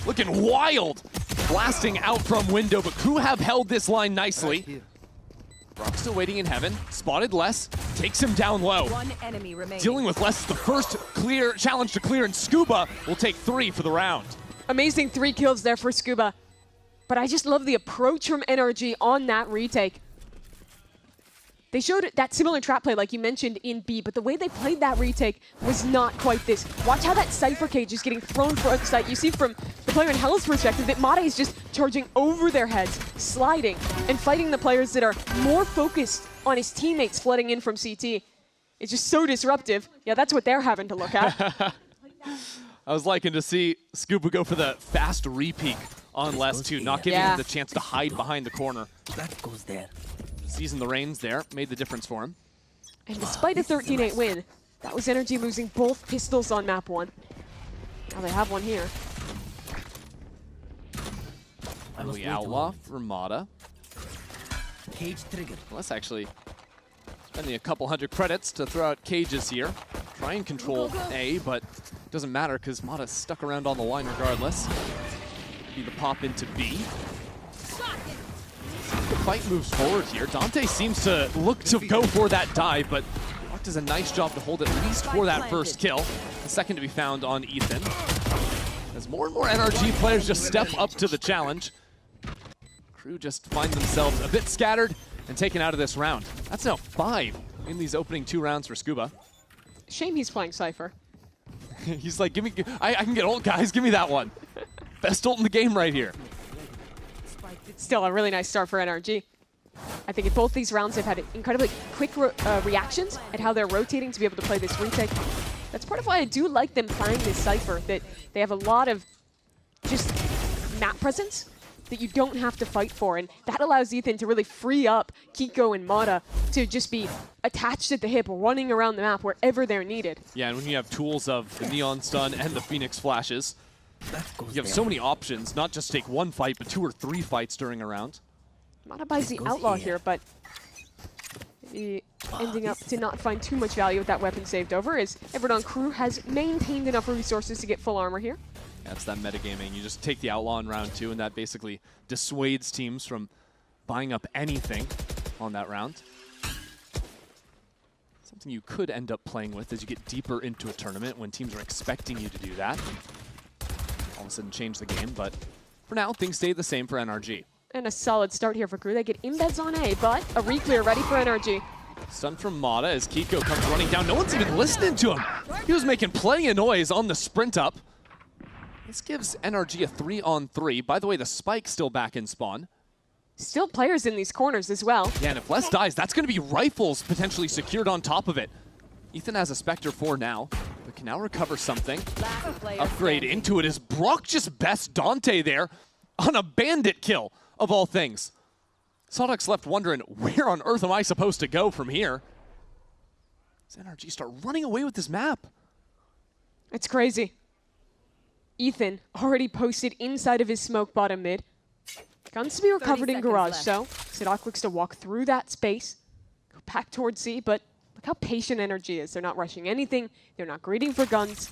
looking wild, blasting out from window, but KRU have held this line nicely. Brock still waiting in Heaven. Spotted Les, takes him down low. 1 enemy remaining. Dealing with Les, the first clear challenge to clear, and Scuba will take 3 for the round. Amazing 3 kills there for Scuba. But I just love the approach from NRG on that retake. They showed that similar trap play like you mentioned in B, but the way they played that retake was not quite this. Watch how that Cypher cage is getting thrown for outside. You see from the player in Hell's perspective that Mata is just charging over their heads, sliding, and fighting the players that are more focused on his teammates flooding in from CT. It's just so disruptive. Yeah, that's what they're having to look at. I was liking to see Scuba go for the fast re-peek on Les too, not giving him the chance to hide behind the corner. That goes there. Seizing the reins there, made the difference for him. And despite a 13-8 win, that was NRG losing both pistols on map 1. Now they have one here. Early outlaw for Mata. Cage triggered. Les actually spending a couple hundred credits to throw out cages here. Try and control A, but doesn't matter because Mata's stuck around on the line regardless. Be the pop into B. The fight moves forward here. Dante seems to look to go for that dive, but Brock does a nice job to hold at least for that first kill. The second to be found on Ethan. As more and more NRG players just step up to the challenge. KRU just find themselves a bit scattered and taken out of this round. That's now 5 in these opening 2 rounds for Scuba. Shame he's playing Cypher. He's like, I can get ult, guys. Give me that one. Best ult in the game right here. Still a really nice start for NRG. I think in both these rounds they've had incredibly quick reactions at how they're rotating to be able to play this retake. That's part of why I do like them playing this Cypher, that they have a lot of just map presence that you don't have to fight for, and that allows Ethan to really free up Kiko and Mata to just be attached at the hip, running around the map wherever they're needed. Yeah, and when you have tools of the Neon Stun and the Phoenix Flashes, you have so many options, not just take 1 fight, but 2 or 3 fights during a round. Mata buys the Outlaw here, but maybe ending up to not find too much value with that weapon saved over, as everyone on crew has maintained enough resources to get full armor here. That's that metagaming. You just take the Outlaw in round 2, and that basically dissuades teams from buying up anything on that round. Something you could end up playing with as you get deeper into a tournament when teams are expecting you to do that. All of a sudden change the game, but for now, things stay the same for NRG. And a solid start here for crew. They get embeds on A, but a re-clear ready for NRG. Stun from Mata as Kiko comes running down. No one's even listening to him. He was making plenty of noise on the sprint up. This gives NRG a 3-on-3. By the way, the Spike's still back in spawn. Still players in these corners as well. Yeah, and if Les dies, that's going to be rifles potentially secured on top of it. Ethan has a Spectre 4 now, but can now recover something. Upgrade into it as Brock just bests Dante there on a bandit kill, of all things. Sodok's left wondering, where on earth am I supposed to go from here? Does NRG start running away with this map? It's crazy. Ethan already posted inside of his smoke bottom mid. Guns to be recovered in garage, so Sodok looks to walk through that space, go back towards C, but look how patient NRG is. They're not rushing anything, they're not greeting for guns.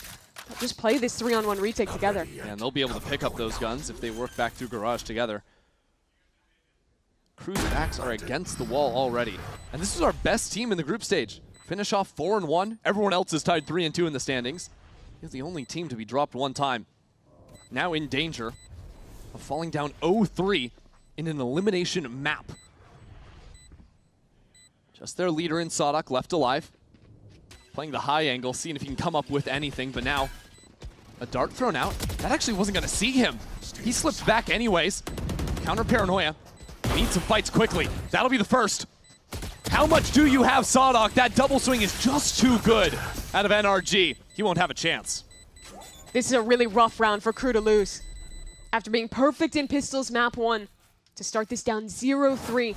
They'll just play this 3-on-1 retake together. Yeah, and they'll be able to pick up those guns if they work back through garage together. Crew's backs are against the wall already. And this is our best team in the group stage. Finish off 4-1. Everyone else is tied 3-2 in the standings. He's the only team to be dropped 1 time. Now in danger of falling down 0-3 in an elimination map. Just their leader in Sodok left alive. Playing the high angle, seeing if he can come up with anything, but now a dart thrown out. That actually wasn't going to see him. He slipped back anyways. Counter paranoia. Need some fights quickly. That'll be the first. How much do you have, Sodok? That double swing is just too good out of NRG. He won't have a chance. This is a really rough round for crew to lose. After being perfect in Pistols map 1, to start this down 0-3.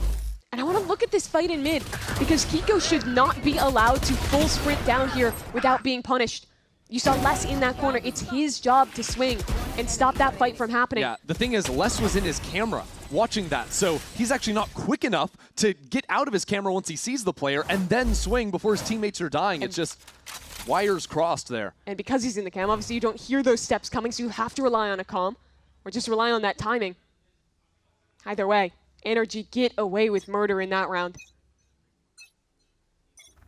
And I want to look at this fight in mid, because Kiko should not be allowed to full sprint down here without being punished. You saw Les in that corner. It's his job to swing and stop that fight from happening. Yeah, the thing is, Les was in his camera watching that, so he's actually not quick enough to get out of his camera once he sees the player and then swing before his teammates are dying. It's just wires crossed there. And because he's in the cam, obviously you don't hear those steps coming, so you have to rely on a comm or just rely on that timing. Either way, NRG get away with murder in that round.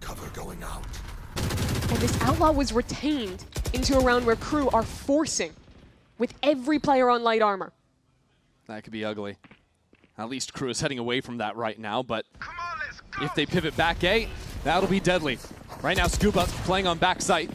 Cover going out. And this Outlaw was retained into a round where crew are forcing with every player on light armor. That could be ugly. At least crew is heading away from that right now, but if they pivot back A, that'll be deadly. Right now, Scuba playing on backside.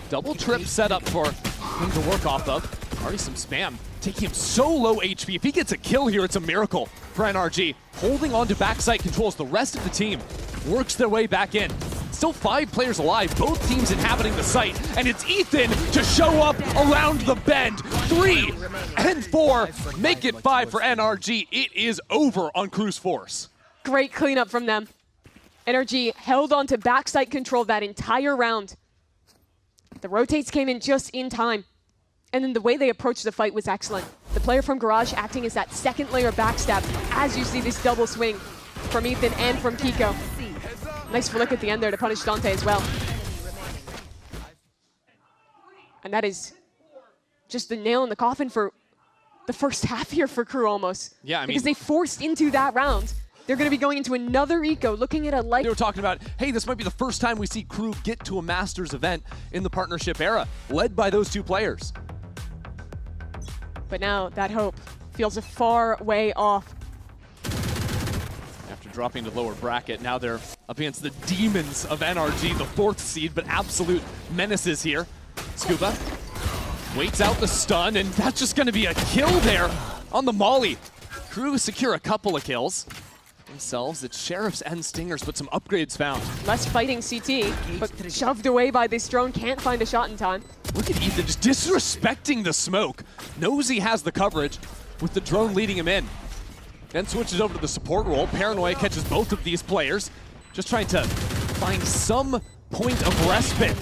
Double trip set up for him to work off of. Already some spam. Taking him so low HP. If he gets a kill here, it's a miracle for NRG. Holding on to backside controls. The rest of the team works their way back in. Still 5 players alive, both teams inhabiting the site, and it's Ethan to show up around the bend. 3 and 4, make it 5 for NRG. It is over on Crew's Force. Great cleanup from them. NRG held on to backside control that entire round. The rotates came in just in time. And then the way they approached the fight was excellent. The player from Garage acting as that second layer backstab as you see this double swing from Ethan and from Kiko. Nice flick at the end there to punish Dante as well. And that is just the nail in the coffin for the first half here for Crew almost. Yeah, I mean, because they forced into that round. They're going to be going into another eco, looking at a They were talking about, hey, this might be the first time we see Crew get to a Masters event in the partnership era, led by those 2 players. But now that hope feels a far way off. After dropping to lower bracket. Now they're up against the demons of NRG, the 4th seed, but absolute menaces here. Scuba waits out the stun, and that's just going to be a kill there on the molly. KRU secure a couple of kills themselves. It's Sheriffs and Stingers, but some upgrades found. Less fighting CT, but shoved away by this drone. Can't find a shot in time. Look at Ethan just disrespecting the smoke. Knows he has the coverage with the drone leading him in. Then switches over to the support role. Paranoia catches both of these players. Just trying to find some point of respite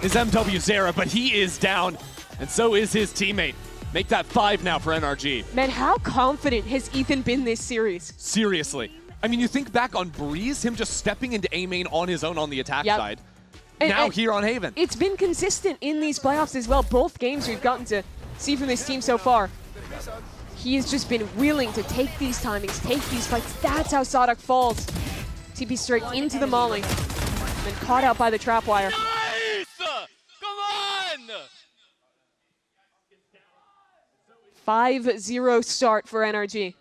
is MW Zera, but he is down, and so is his teammate. Make that 5 now for NRG. Man, how confident has Ethan been this series? Seriously. I mean, you think back on Breeze, him just stepping into A main on his own on the attack side. And here on Haven. It's been consistent in these playoffs as well. Both games we've gotten to see from this team so far. He has just been willing to take these timings, take these fights. That's how Sadak falls. TP straight into the molly. Then caught out by the trap wire. Nice! Come on! 5-0 start for NRG.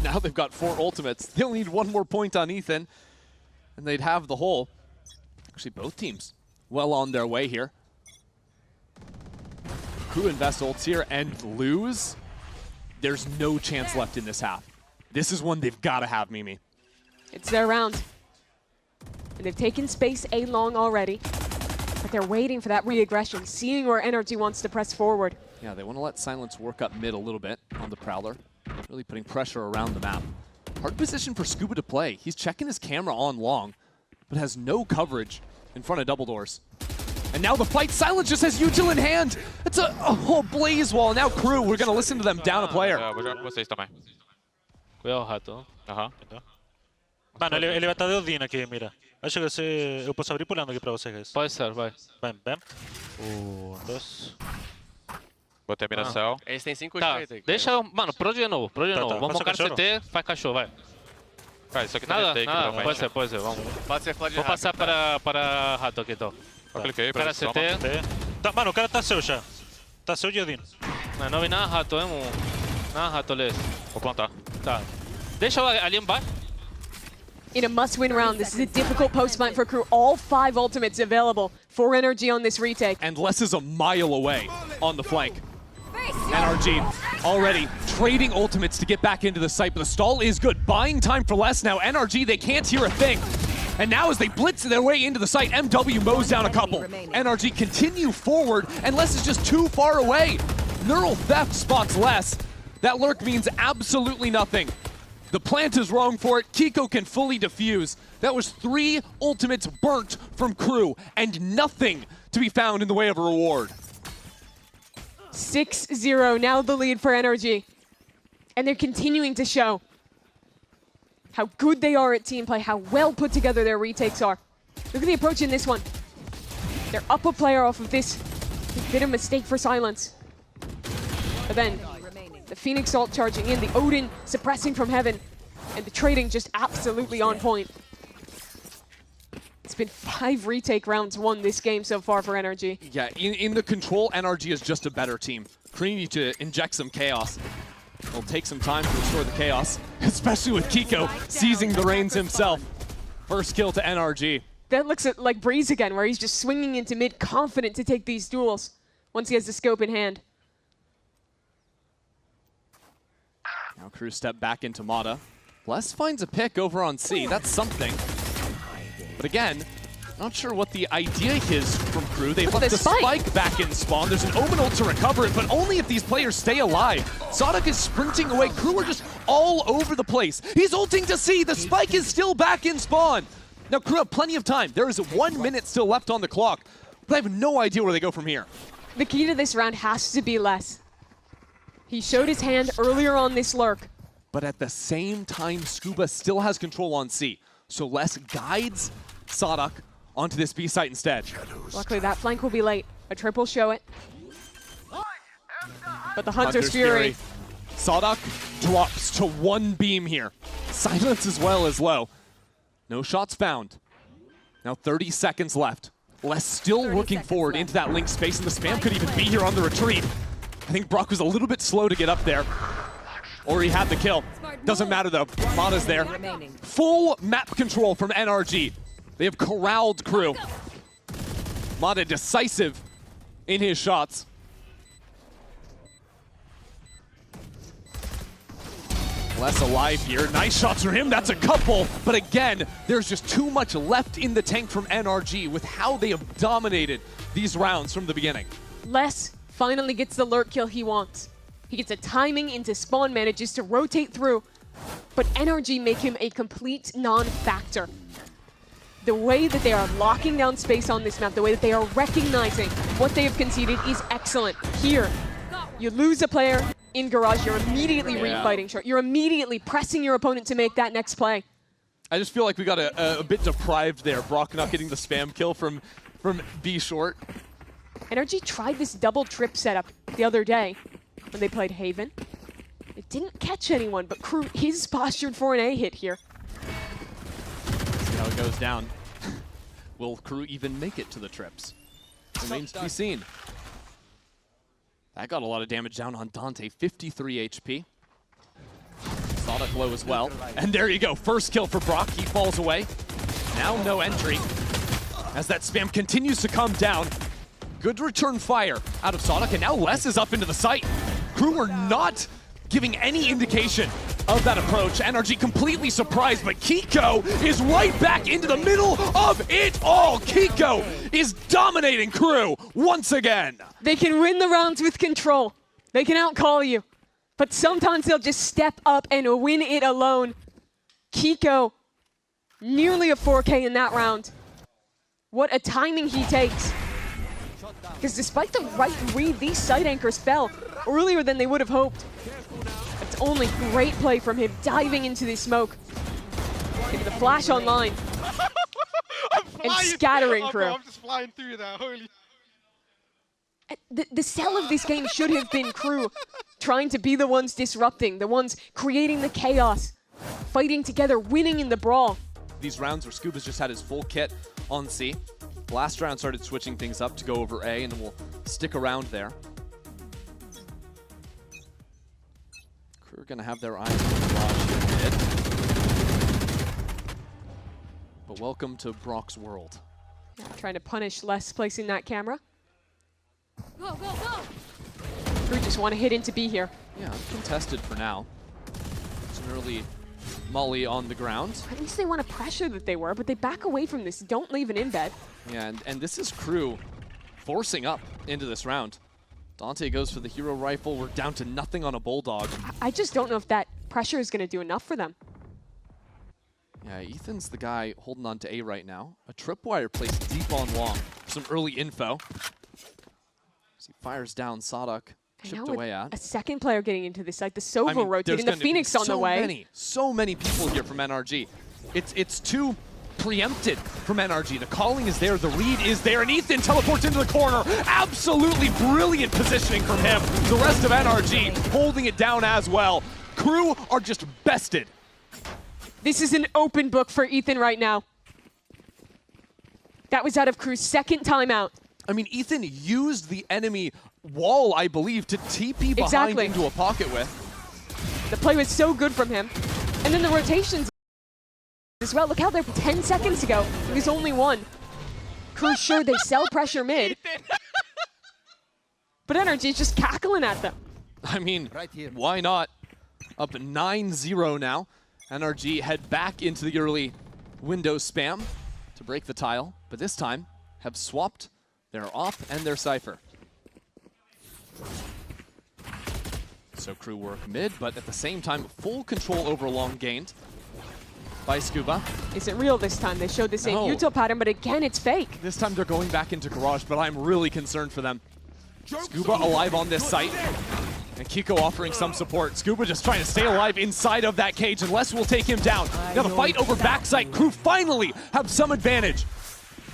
Now they've got 4 ultimates. They'll need 1 more point on Ethan, and they'd have the whole. Actually, both teams well on their way here. KRU invest ults here and lose. There's no chance left in this half. This is one they've got to have, Mimi. It's their round. And they've taken space A long already, but they're waiting for that re-aggression, seeing where NRG wants to press forward. Yeah, they want to let Silence work up mid a little bit on the Prowler. Really putting pressure around the map. Hard position for Scuba to play. He's checking his camera on long, but has no coverage in front of double doors. And now the fight, Silence just has Util in hand. It's a whole blaze wall. Now KRU, we're going to listen to them down a player. Vou jogar com vocês também. Cuidado, rato. Aham. Mano, ele vai estar de Odin aqui, mira. Acho que eu posso abrir pulando aqui pra vocês, guys. Pode ser, vai. Bam, bam. 2. Botei a miração. Eles têm 5 Tá, deixa, mano, pro de novo, Tá. Vamos Passa focar cachorro? CT, faz cachorro, vai. Cara, isso aqui tá Nada, retake, nada, provavelmente. pode ser, vamos. Pode ser flood Vou passar para rato aqui, então. Eu cliquei, Cara, presta CT. Tá, mano, o cara tá seu já. Tá seu de Odin. Não vi nada rato, hein, nada rato, les. Vou plantar. Tá. Deixa ali embaixo. In a must-win round, this is a difficult post-plant for KRU. All 5 ultimates available for NRG on this retake. And Les is a mile away on the flank. NRG already trading ultimates to get back into the site, but the stall is good. Buying time for Les now. NRG, they can't hear a thing. And now as they blitz their way into the site, MW mows down a couple. NRG continue forward, and Les is just too far away. Neural Theft spots Les. That lurk means absolutely nothing. The plant is wrong for it. Kiko can fully defuse. That was 3 ultimates burnt from KRU, and nothing to be found in the way of a reward. 6-0, now the lead for NRG. And they're continuing to show how good they are at team play, how well put together their retakes are. Look at the approach in this one. They're up a player off of this bit of mistake for Silence. But then, the Phoenix ult charging in, the Odin suppressing from heaven, and the trading just absolutely on point. It's been 5 retake rounds won this game so far for NRG. Yeah, in the control, NRG is just a better team. KRU need to inject some chaos. It'll take some time to restore the chaos, especially with Kiko seizing the reins himself. First kill to NRG. That looks like Breeze again, where he's just swinging into mid, confident to take these duels once he has the scope in hand. Now KRU step back into Mata. Les finds a pick over on C. That's something. But again, not sure what the idea is from KRU. They've left the spike back in spawn. There's an Omen ult to recover it, but only if these players stay alive. Sadak is sprinting away. KRU are just all over the place. He's ulting to C. The spike is still back in spawn. Now KRU have plenty of time. There is 1 minute still left on the clock, but I have no idea where they go from here. The key to this round has to be Les. He showed his hand earlier on this lurk. But at the same time, Scuba still has control on C. So Les guides Sadak onto this B site instead. Luckily, that flank will be late. A triple show it. But the Hunter's Fury. Sadak drops to 1 beam here. Silence as well is low. No shots found. Now 30 seconds left. Les still looking forward into that link space, and the spam could even be here on the retreat. I think Brock was a little bit slow to get up there. Or he had the kill. Doesn't matter though, Mata's there. Remaining. Full map control from NRG. They have corralled Crew. Mata decisive in his shots. Less alive here. Nice shots from him. That's a couple. But again, there's just too much left in the tank from NRG with how they have dominated these rounds from the beginning. Les finally gets the lurk kill he wants. He gets a timing into spawn, manages to rotate through, but NRG make him a complete non-factor. The way that they are locking down space on this map, the way that they are recognizing what they have conceded is excellent. Here, you lose a player in Garage, you're immediately refighting short. You're immediately pressing your opponent to make that next play. I just feel like we got a bit deprived there. Brock not getting the spam kill from B short. NRG tried this double trip setup the other day when they played Haven. It didn't catch anyone, but Crew is postured for an A hit here. See how it goes down. Will Crew even make it to the trips? Remains to be seen. That got a lot of damage down on Dante, 53 HP. Sonic low as well. And there you go, first kill for Brock, he falls away. Now no entry. As that spam continues to come down, good return fire out of Sonic, and now Les is up into the site. Crew are not giving any indication of that approach. NRG completely surprised, but Kiko is right back into the middle of it all. Kiko is dominating Crew once again. They can win the rounds with control. They can outcall you. But sometimes they'll just step up and win it alone. Kiko, nearly a 4K in that round. What a timing he takes. Because despite the right read, these side anchors fell earlier than they would have hoped. It's only great play from him, diving into the smoke. Getting the flash online. And scattering Crew. I'm just flying through that, holy. The sell of this game should have been Crew trying to be the ones disrupting, the ones creating the chaos, fighting together, winning in the brawl. These rounds where Scuba's just had his full kit on C. Last round started switching things up to go over A, and we'll stick around there. Crew are going to have their eyes on the Garage here mid. But welcome to Brock's world. Yeah, trying to punish Les placing that camera. Go, go, go! Crew just want to hit into B here. Yeah, contested for now. It's an early molly on the ground. At least they want to pressure that they were, but they back away from this. Don't leave an embed. Yeah, and this is Crew forcing up into this round. Dante goes for the hero rifle. We're down to nothing on a Bulldog. I just don't know if that pressure is going to do enough for them. Yeah, Ethan's the guy holding on to A right now. A tripwire placed deep on long. Some early info. As he fires down, Sadak chipped away at. A second player getting into this site, the Sova rotating, the Phoenix on the way. So many people here from NRG. It's too preempted from NRG. The calling is there, the read is there, and Ethan teleports into the corner. Absolutely brilliant positioning from him. The rest of NRG holding it down as well. Crew are just bested. This is an open book for Ethan right now. That was out of Crew's second timeout. I mean, Ethan used the enemy wall, I believe, to TP behind into a pocket with. The play was so good from him. And then the rotations as well. Look how they're 10 seconds ago. It was only one. Crew sure they sell pressure mid. But NRG is just cackling at them. I mean, why not? Up 9-0 now. NRG head back into the early window spam to break the tile, but this time have swapped their off and their Cypher. So Crew work mid, but at the same time, full control over long gained by Scuba. Isn't real this time. They showed the same util pattern, but again, it's fake. This time they're going back into Garage, but I'm really concerned for them. Scuba alive on this site, and Kiko offering some support. Scuba just trying to stay alive inside of that cage, and Les will take him down. Now the fight over backside. Crew finally have some advantage,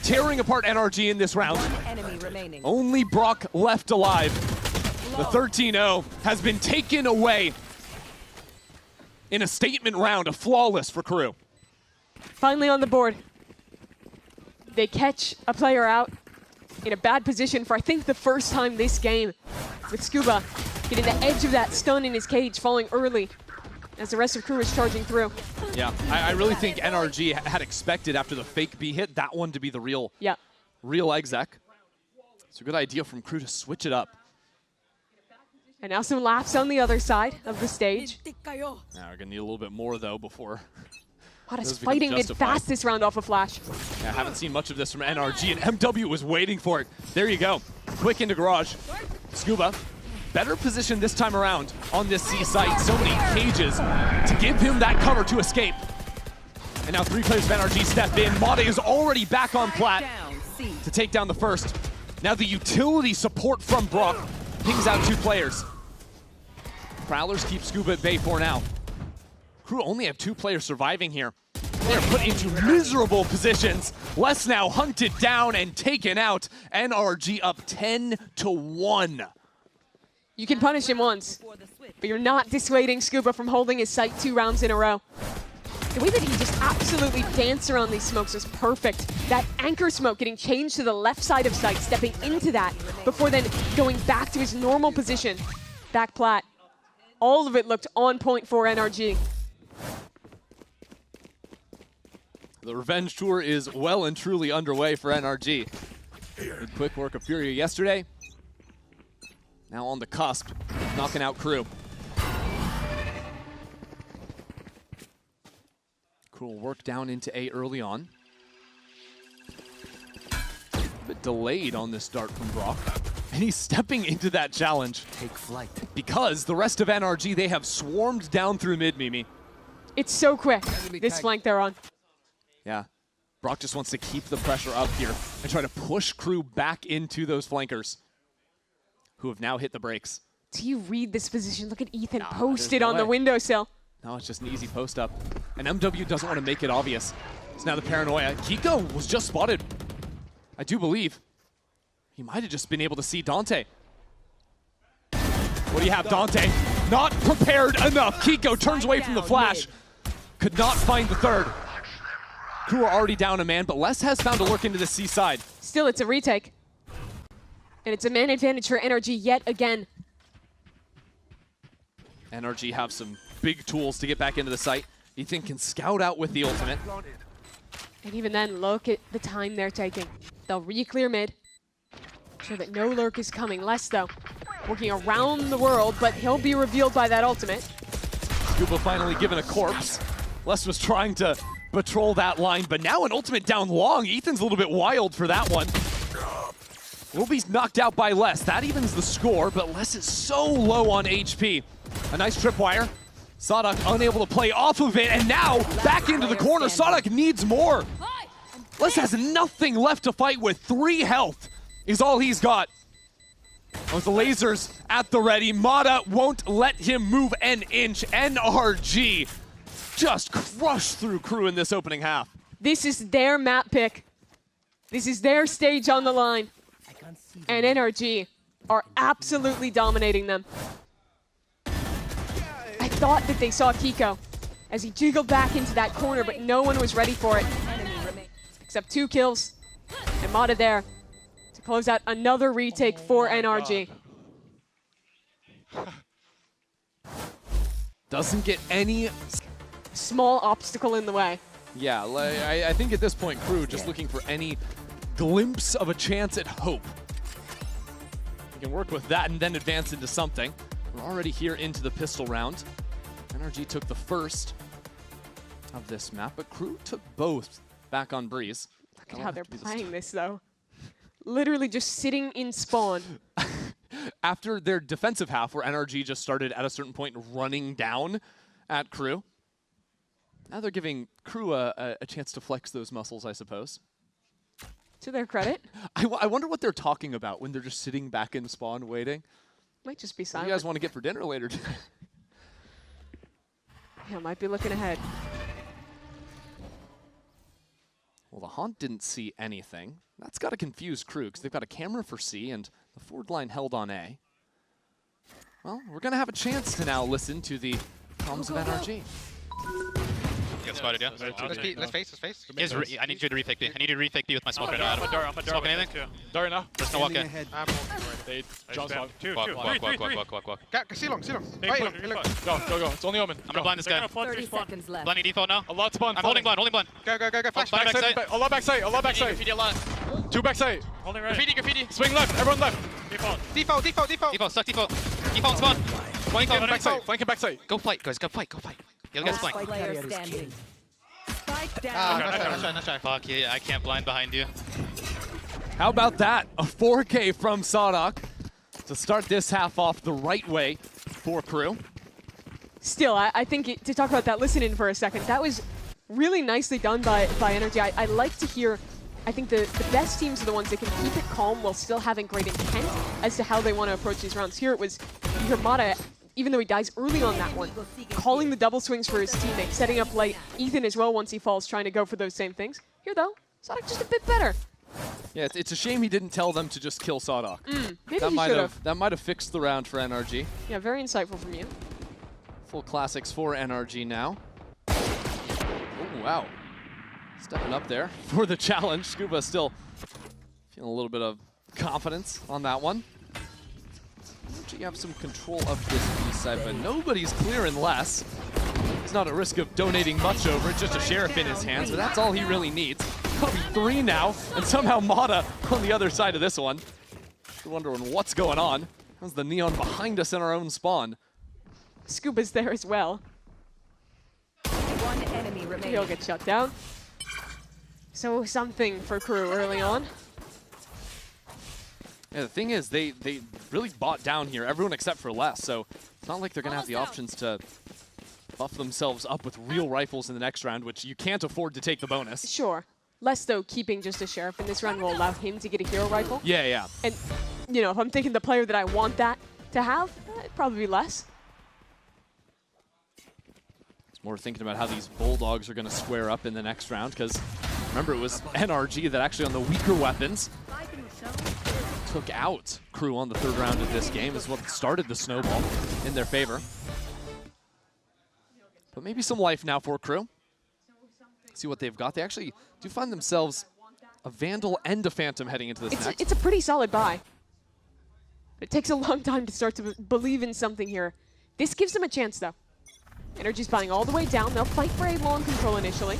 tearing apart NRG in this round. Enemy remaining. Only Brock left alive. The 13-0 has been taken away in a statement round, a flawless for Crew. Finally on the board. They catch a player out in a bad position for, I think, the first time this game, with Scuba getting the edge of that stun in his cage, falling early. as the rest of crew is charging through. Yeah, I really think NRG had expected after the fake B hit that one to be the real exec. It's a good idea from crew to switch it up. And now some laps on the other side of the stage. Now we're gonna need a little bit more though before. Wada's fighting mid fast this round off a flash. Yeah, I haven't seen much of this from NRG, and MW was waiting for it. There you go. Quick into garage. Scuba, better position this time around on this C site. So many cages to give him that cover to escape. And now 3 players of NRG step in. Mata is already back on plat to take down the first. Now the utility support from Brock pings out 2 players. Prowlers keep Scuba at bay for now. Crew only have 2 players surviving here. They're put into miserable positions. Les now hunted down and taken out. NRG up 10-1. You can punish him once, but you're not dissuading Scuba from holding his sight 2 rounds in a row. The way that he just absolutely danced around these smokes was perfect. That anchor smoke getting changed to the left side of sight, stepping into that before then going back to his normal position. Back plat. All of it looked on point for NRG. The revenge tour is well and truly underway for NRG. Good quick work of Furia yesterday. Now on the cusp, knocking out crew. Cool work down into A early on. A bit delayed on this start from Brock. And he's stepping into that challenge. Take flight. Because the rest of NRG, they have swarmed down through mid, Mimi. It's so quick, this flank they're on. Yeah. Brock just wants to keep the pressure up here and try to push crew back into those flankers who have now hit the brakes. Do you read this position? Look at Ethan posted on the windowsill. No, it's just an easy post up. And MW doesn't want to make it obvious. So now the paranoia. Kiko was just spotted. I do believe he might have just been able to see Dante. What do you have, Dante? Not prepared enough. Kiko turns away from the flash. Could not find the third. Crew are already down a man, but Les has found a lurk into the C side. Still, it's a retake. And it's a man advantage for NRG yet again. NRG have some big tools to get back into the site. Ethan can scout out with the ultimate. And even then, look at the time they're taking. They'll re-clear mid. Sure that no lurk is coming. Les, though, working around the world, but he'll be revealed by that ultimate. Scuba finally given a corpse. Les was trying to patrol that line, but now an ultimate down long. Ethan's a little bit wild for that one. Will be knocked out by Les. That evens the score, but Les is so low on HP. A nice tripwire. Sadak unable to play off of it, and now back into the corner. Sadak needs more. Les has nothing left to fight with. 3 health is all he's got. With the lasers at the ready, Mata won't let him move an inch. NRG just crushed through crew in this opening half. This is their map pick. This is their stage on the line. And NRG are absolutely dominating them. I thought that they saw Kiko as he jiggled back into that corner, but no one was ready for it. Except 2 kills, and Mata there to close out another retake for NRG. Doesn't get any small obstacle in the way. Yeah, I think at this point, crew just looking for any glimpse of a chance at hope. We can work with that and then advance into something. We're already here into the pistol round. NRG took the first of this map, but crew took both back on Breeze. Look at how they're playing this, though. Literally just sitting in spawn. After their defensive half, where NRG just started at a certain point running down at crew, now they're giving crew a chance to flex those muscles, I suppose. To their credit. I wonder what they're talking about when they're just sitting back in spawn waiting. Might just be What silent. do you guys want to get for dinner later today? Yeah, might be looking ahead. Well, the Haunt didn't see anything. That's got to confuse crew, because they've got a camera for C and the forward line held on A. Well, we're going to have a chance to now listen to the comms of NRG. Get spotted, yeah. Let's face. I need you to refake B. I need you to refake B with my smoke right now. I'm a Smoke anything? Dart now. There's no walk in. They jump on. Walk. See long. Go. It's only omen. I'm gonna blind this guy. 30 seconds left. Blinding default now. A lot spawn. I'm holding blind. Go. Flash. Backside. A lot backside. Graffiti a lot. 2 backside. Holding right. Graffiti. Swing left. Everyone left. Default. Default, stuck default. Default spawn. Flanking backside. Flanking backside. Go fight, guys. Go fight. You'll get Last flanked. player standing. Spike down. Nice try. Fuck yeah, I can't blind behind you. How about that? A 4K from Sadok to start this half off the right way for KRU. Still, I think to talk about that, listen in for a second. That was really nicely done by NRG. I like to hear, I think the best teams are the ones that can keep it calm while still having great intent as to how they want to approach these rounds. Here it was, you hear Mata, even though he dies early on that one, calling the double swings for his teammate, setting up late. Ethan as well once he falls, trying to go for those same things. Here though, Sadok just a bit better. Yeah, it's a shame he didn't tell them to just kill Sadok. Maybe he should have. That might have fixed the round for NRG. Yeah, very insightful from you. Full classics for NRG now. Oh, wow. Stepping up there for the challenge. Scuba still feeling a little bit of confidence on that one. You have some control of this B side, but nobody's clearing less. He's not at risk of donating much over it, just a sheriff in his hands, but that's all he really needs. Probably 3 now, and somehow Mata on the other side of this one. You're wondering what's going on. How's the neon behind us in our own spawn? Scuba's there as well. One enemy remaining. He'll get shut down. So something for KRU early on. Yeah, the thing is, they really bought down here, everyone except for Les, so it's not like they're going to have the options to buff themselves up with real rifles in the next round, which you can't afford to take the bonus. Sure. Les, though, keeping just a sheriff in this round will allow him to get a hero rifle. Yeah. And, you know, if I'm thinking the player that I want that to have, it'd probably be Les. It's more thinking about how these Bulldogs are going to square up in the next round, because remember, it was NRG that actually on the weaker weapons took out KRU on the 3rd round of this game, is what started the snowball in their favor. But maybe some life now for KRU. See what they've got. They actually do find themselves a Vandal and a Phantom heading into this next. It's a pretty solid buy. It takes a long time to start to believe in something here. This gives them a chance, though. NRG's buying all the way down. They'll fight for a long control initially.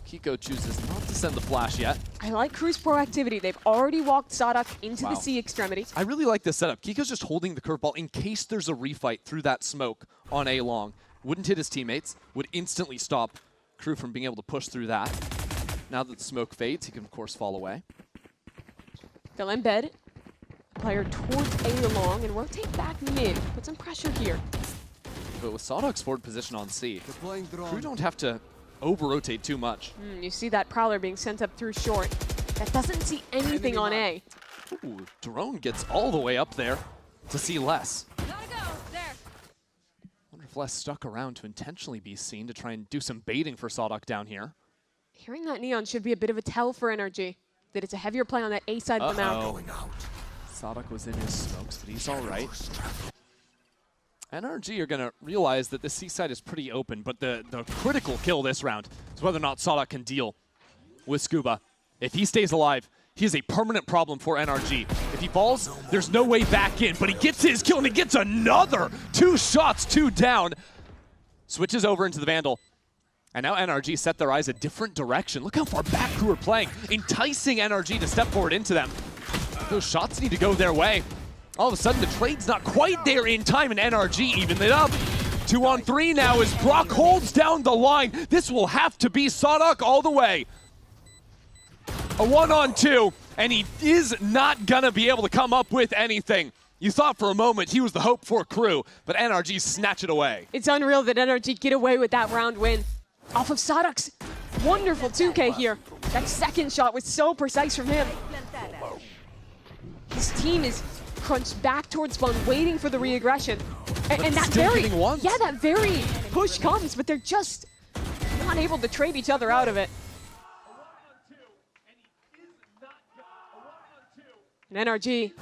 Kiko chooses not to send the flash yet. I like KRU's proactivity. They've already walked Sadok into the C extremity. I really like this setup. Kiko's just holding the curveball in case there's a refight through that smoke on A long. Wouldn't hit his teammates, would instantly stop KRU from being able to push through that. Now that the smoke fades, he can of course fall away. They'll embed the player towards A long and rotate back mid. Put some pressure here. But with Sadok's forward position on C, KRU don't have to over-rotate too much. You see that Prowler being sent up through short. That doesn't see anything on A. Ooh, Drone gets all the way up there to see Les. Gotta go. There. Wonder if Les stuck around to intentionally be seen to try and do some baiting for Sadok down here. Hearing that neon should be a bit of a tell for NRG. That it's a heavier play on that A side of the map. Sadok was in his smokes, but he's all right. NRG are going to realize that the C side is pretty open, but the critical kill this round is whether or not Sadok can deal with Scuba. If he stays alive, he is a permanent problem for NRG. If he falls, there's no way back in, but he gets his kill and he gets another! 2 shots, 2 down. Switches over into the Vandal. And now NRG set their eyes a different direction. Look how far back KRU are playing, enticing NRG to step forward into them. Those shots need to go their way. All of a sudden, the trade's not quite there in time, and NRG evened it up. 2 on 3 now as Brock holds down the line. This will have to be Sadok all the way. A 1 on 2, and he is not going to be able to come up with anything. You thought for a moment he was the hope for KRU, but NRG snatch it away. It's unreal that NRG get away with that round win. Off of Sadok's wonderful 2K here. That second shot was so precise from him. His team is crunched back towards spawn, waiting for the re-aggression. And that very push comes, but they're just not able to trade each other out of it. And NRG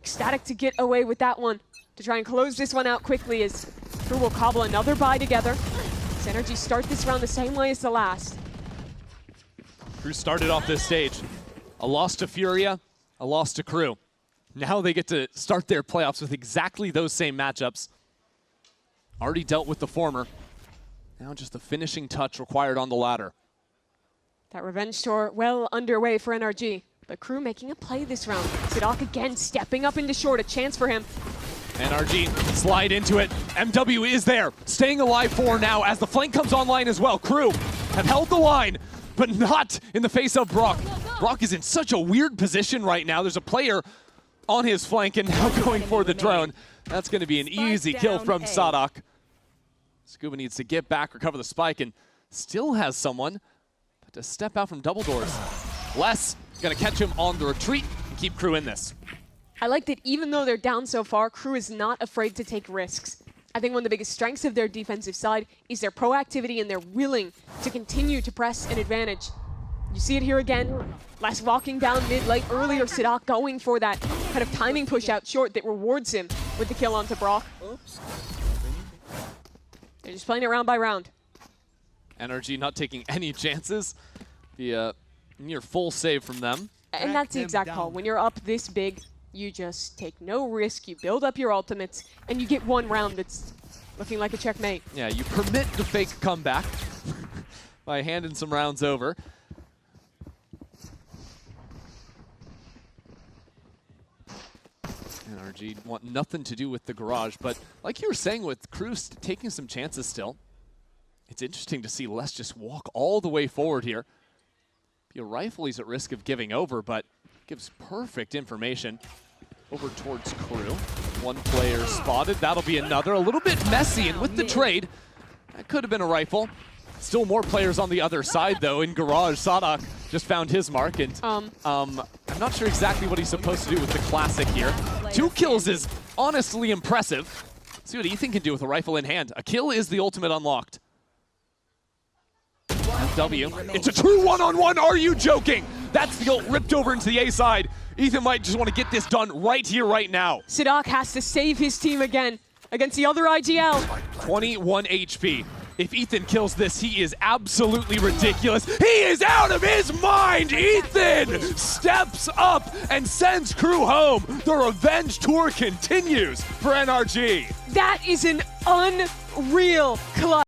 ecstatic to get away with that one, to try and close this one out quickly as KRU will cobble another buy together. So NRG start this round the same way as the last. KRU started off this stage. A loss to Furia, a loss to KRU. Now they get to start their playoffs with exactly those same matchups. Already dealt with the former. Now just the finishing touch required on the latter. That revenge tour well underway for NRG, but KRU making a play this round. Sadak again stepping up into short, a chance for him. NRG slide into it. MW is there, staying alive for now as the flank comes online as well. KRU have held the line, but not in the face of Brock. Brock is in such a weird position right now. There's a player on his flank and now going for the drone. That's going to be an easy kill from Sadak. Scuba needs to get back, recover the spike, and still has someone but to step out from double doors. Les going to catch him on the retreat and keep KRU in this. I like that even though they're down so far, KRU is not afraid to take risks. I think one of the biggest strengths of their defensive side is their proactivity, and they're willing to continue to press an advantage. You see it here again. Les walking down mid late earlier, Sadak going for that kind of timing push out short that rewards him with the kill onto Brock. Oops. They're just playing it round by round. NRG not taking any chances. The near full save from them. And that's the exact call. When you're up this big, you just take no risk, you build up your ultimates, and you get one round that's looking like a checkmate. Yeah, you permit the fake comeback by handing some rounds over. NRG want nothing to do with the garage, but like you were saying with KRU taking some chances still, it's interesting to see Les just walk all the way forward here. Be a rifle, he's at risk of giving over, but gives perfect information over towards KRU. One player spotted, that'll be another. A little bit messy, and with the trade, that could have been a rifle. Still more players on the other side, though. In garage, Sadak just found his mark, and I'm not sure exactly what he's supposed to do with the classic here. 2 kills is honestly impressive. Let's see what Ethan can do with a rifle in hand. A kill is the ultimate unlocked. FW, it's a true one-on-one, are you joking? That's the ult ripped over into the A side. Ethan might just want to get this done right here, right now. Sadak has to save his team again against the other IGL. 21 HP. If Ethan kills this, he is absolutely ridiculous. He is out of his mind! Ethan steps up and sends KRU home. The revenge tour continues for NRG. That is an unreal clutch.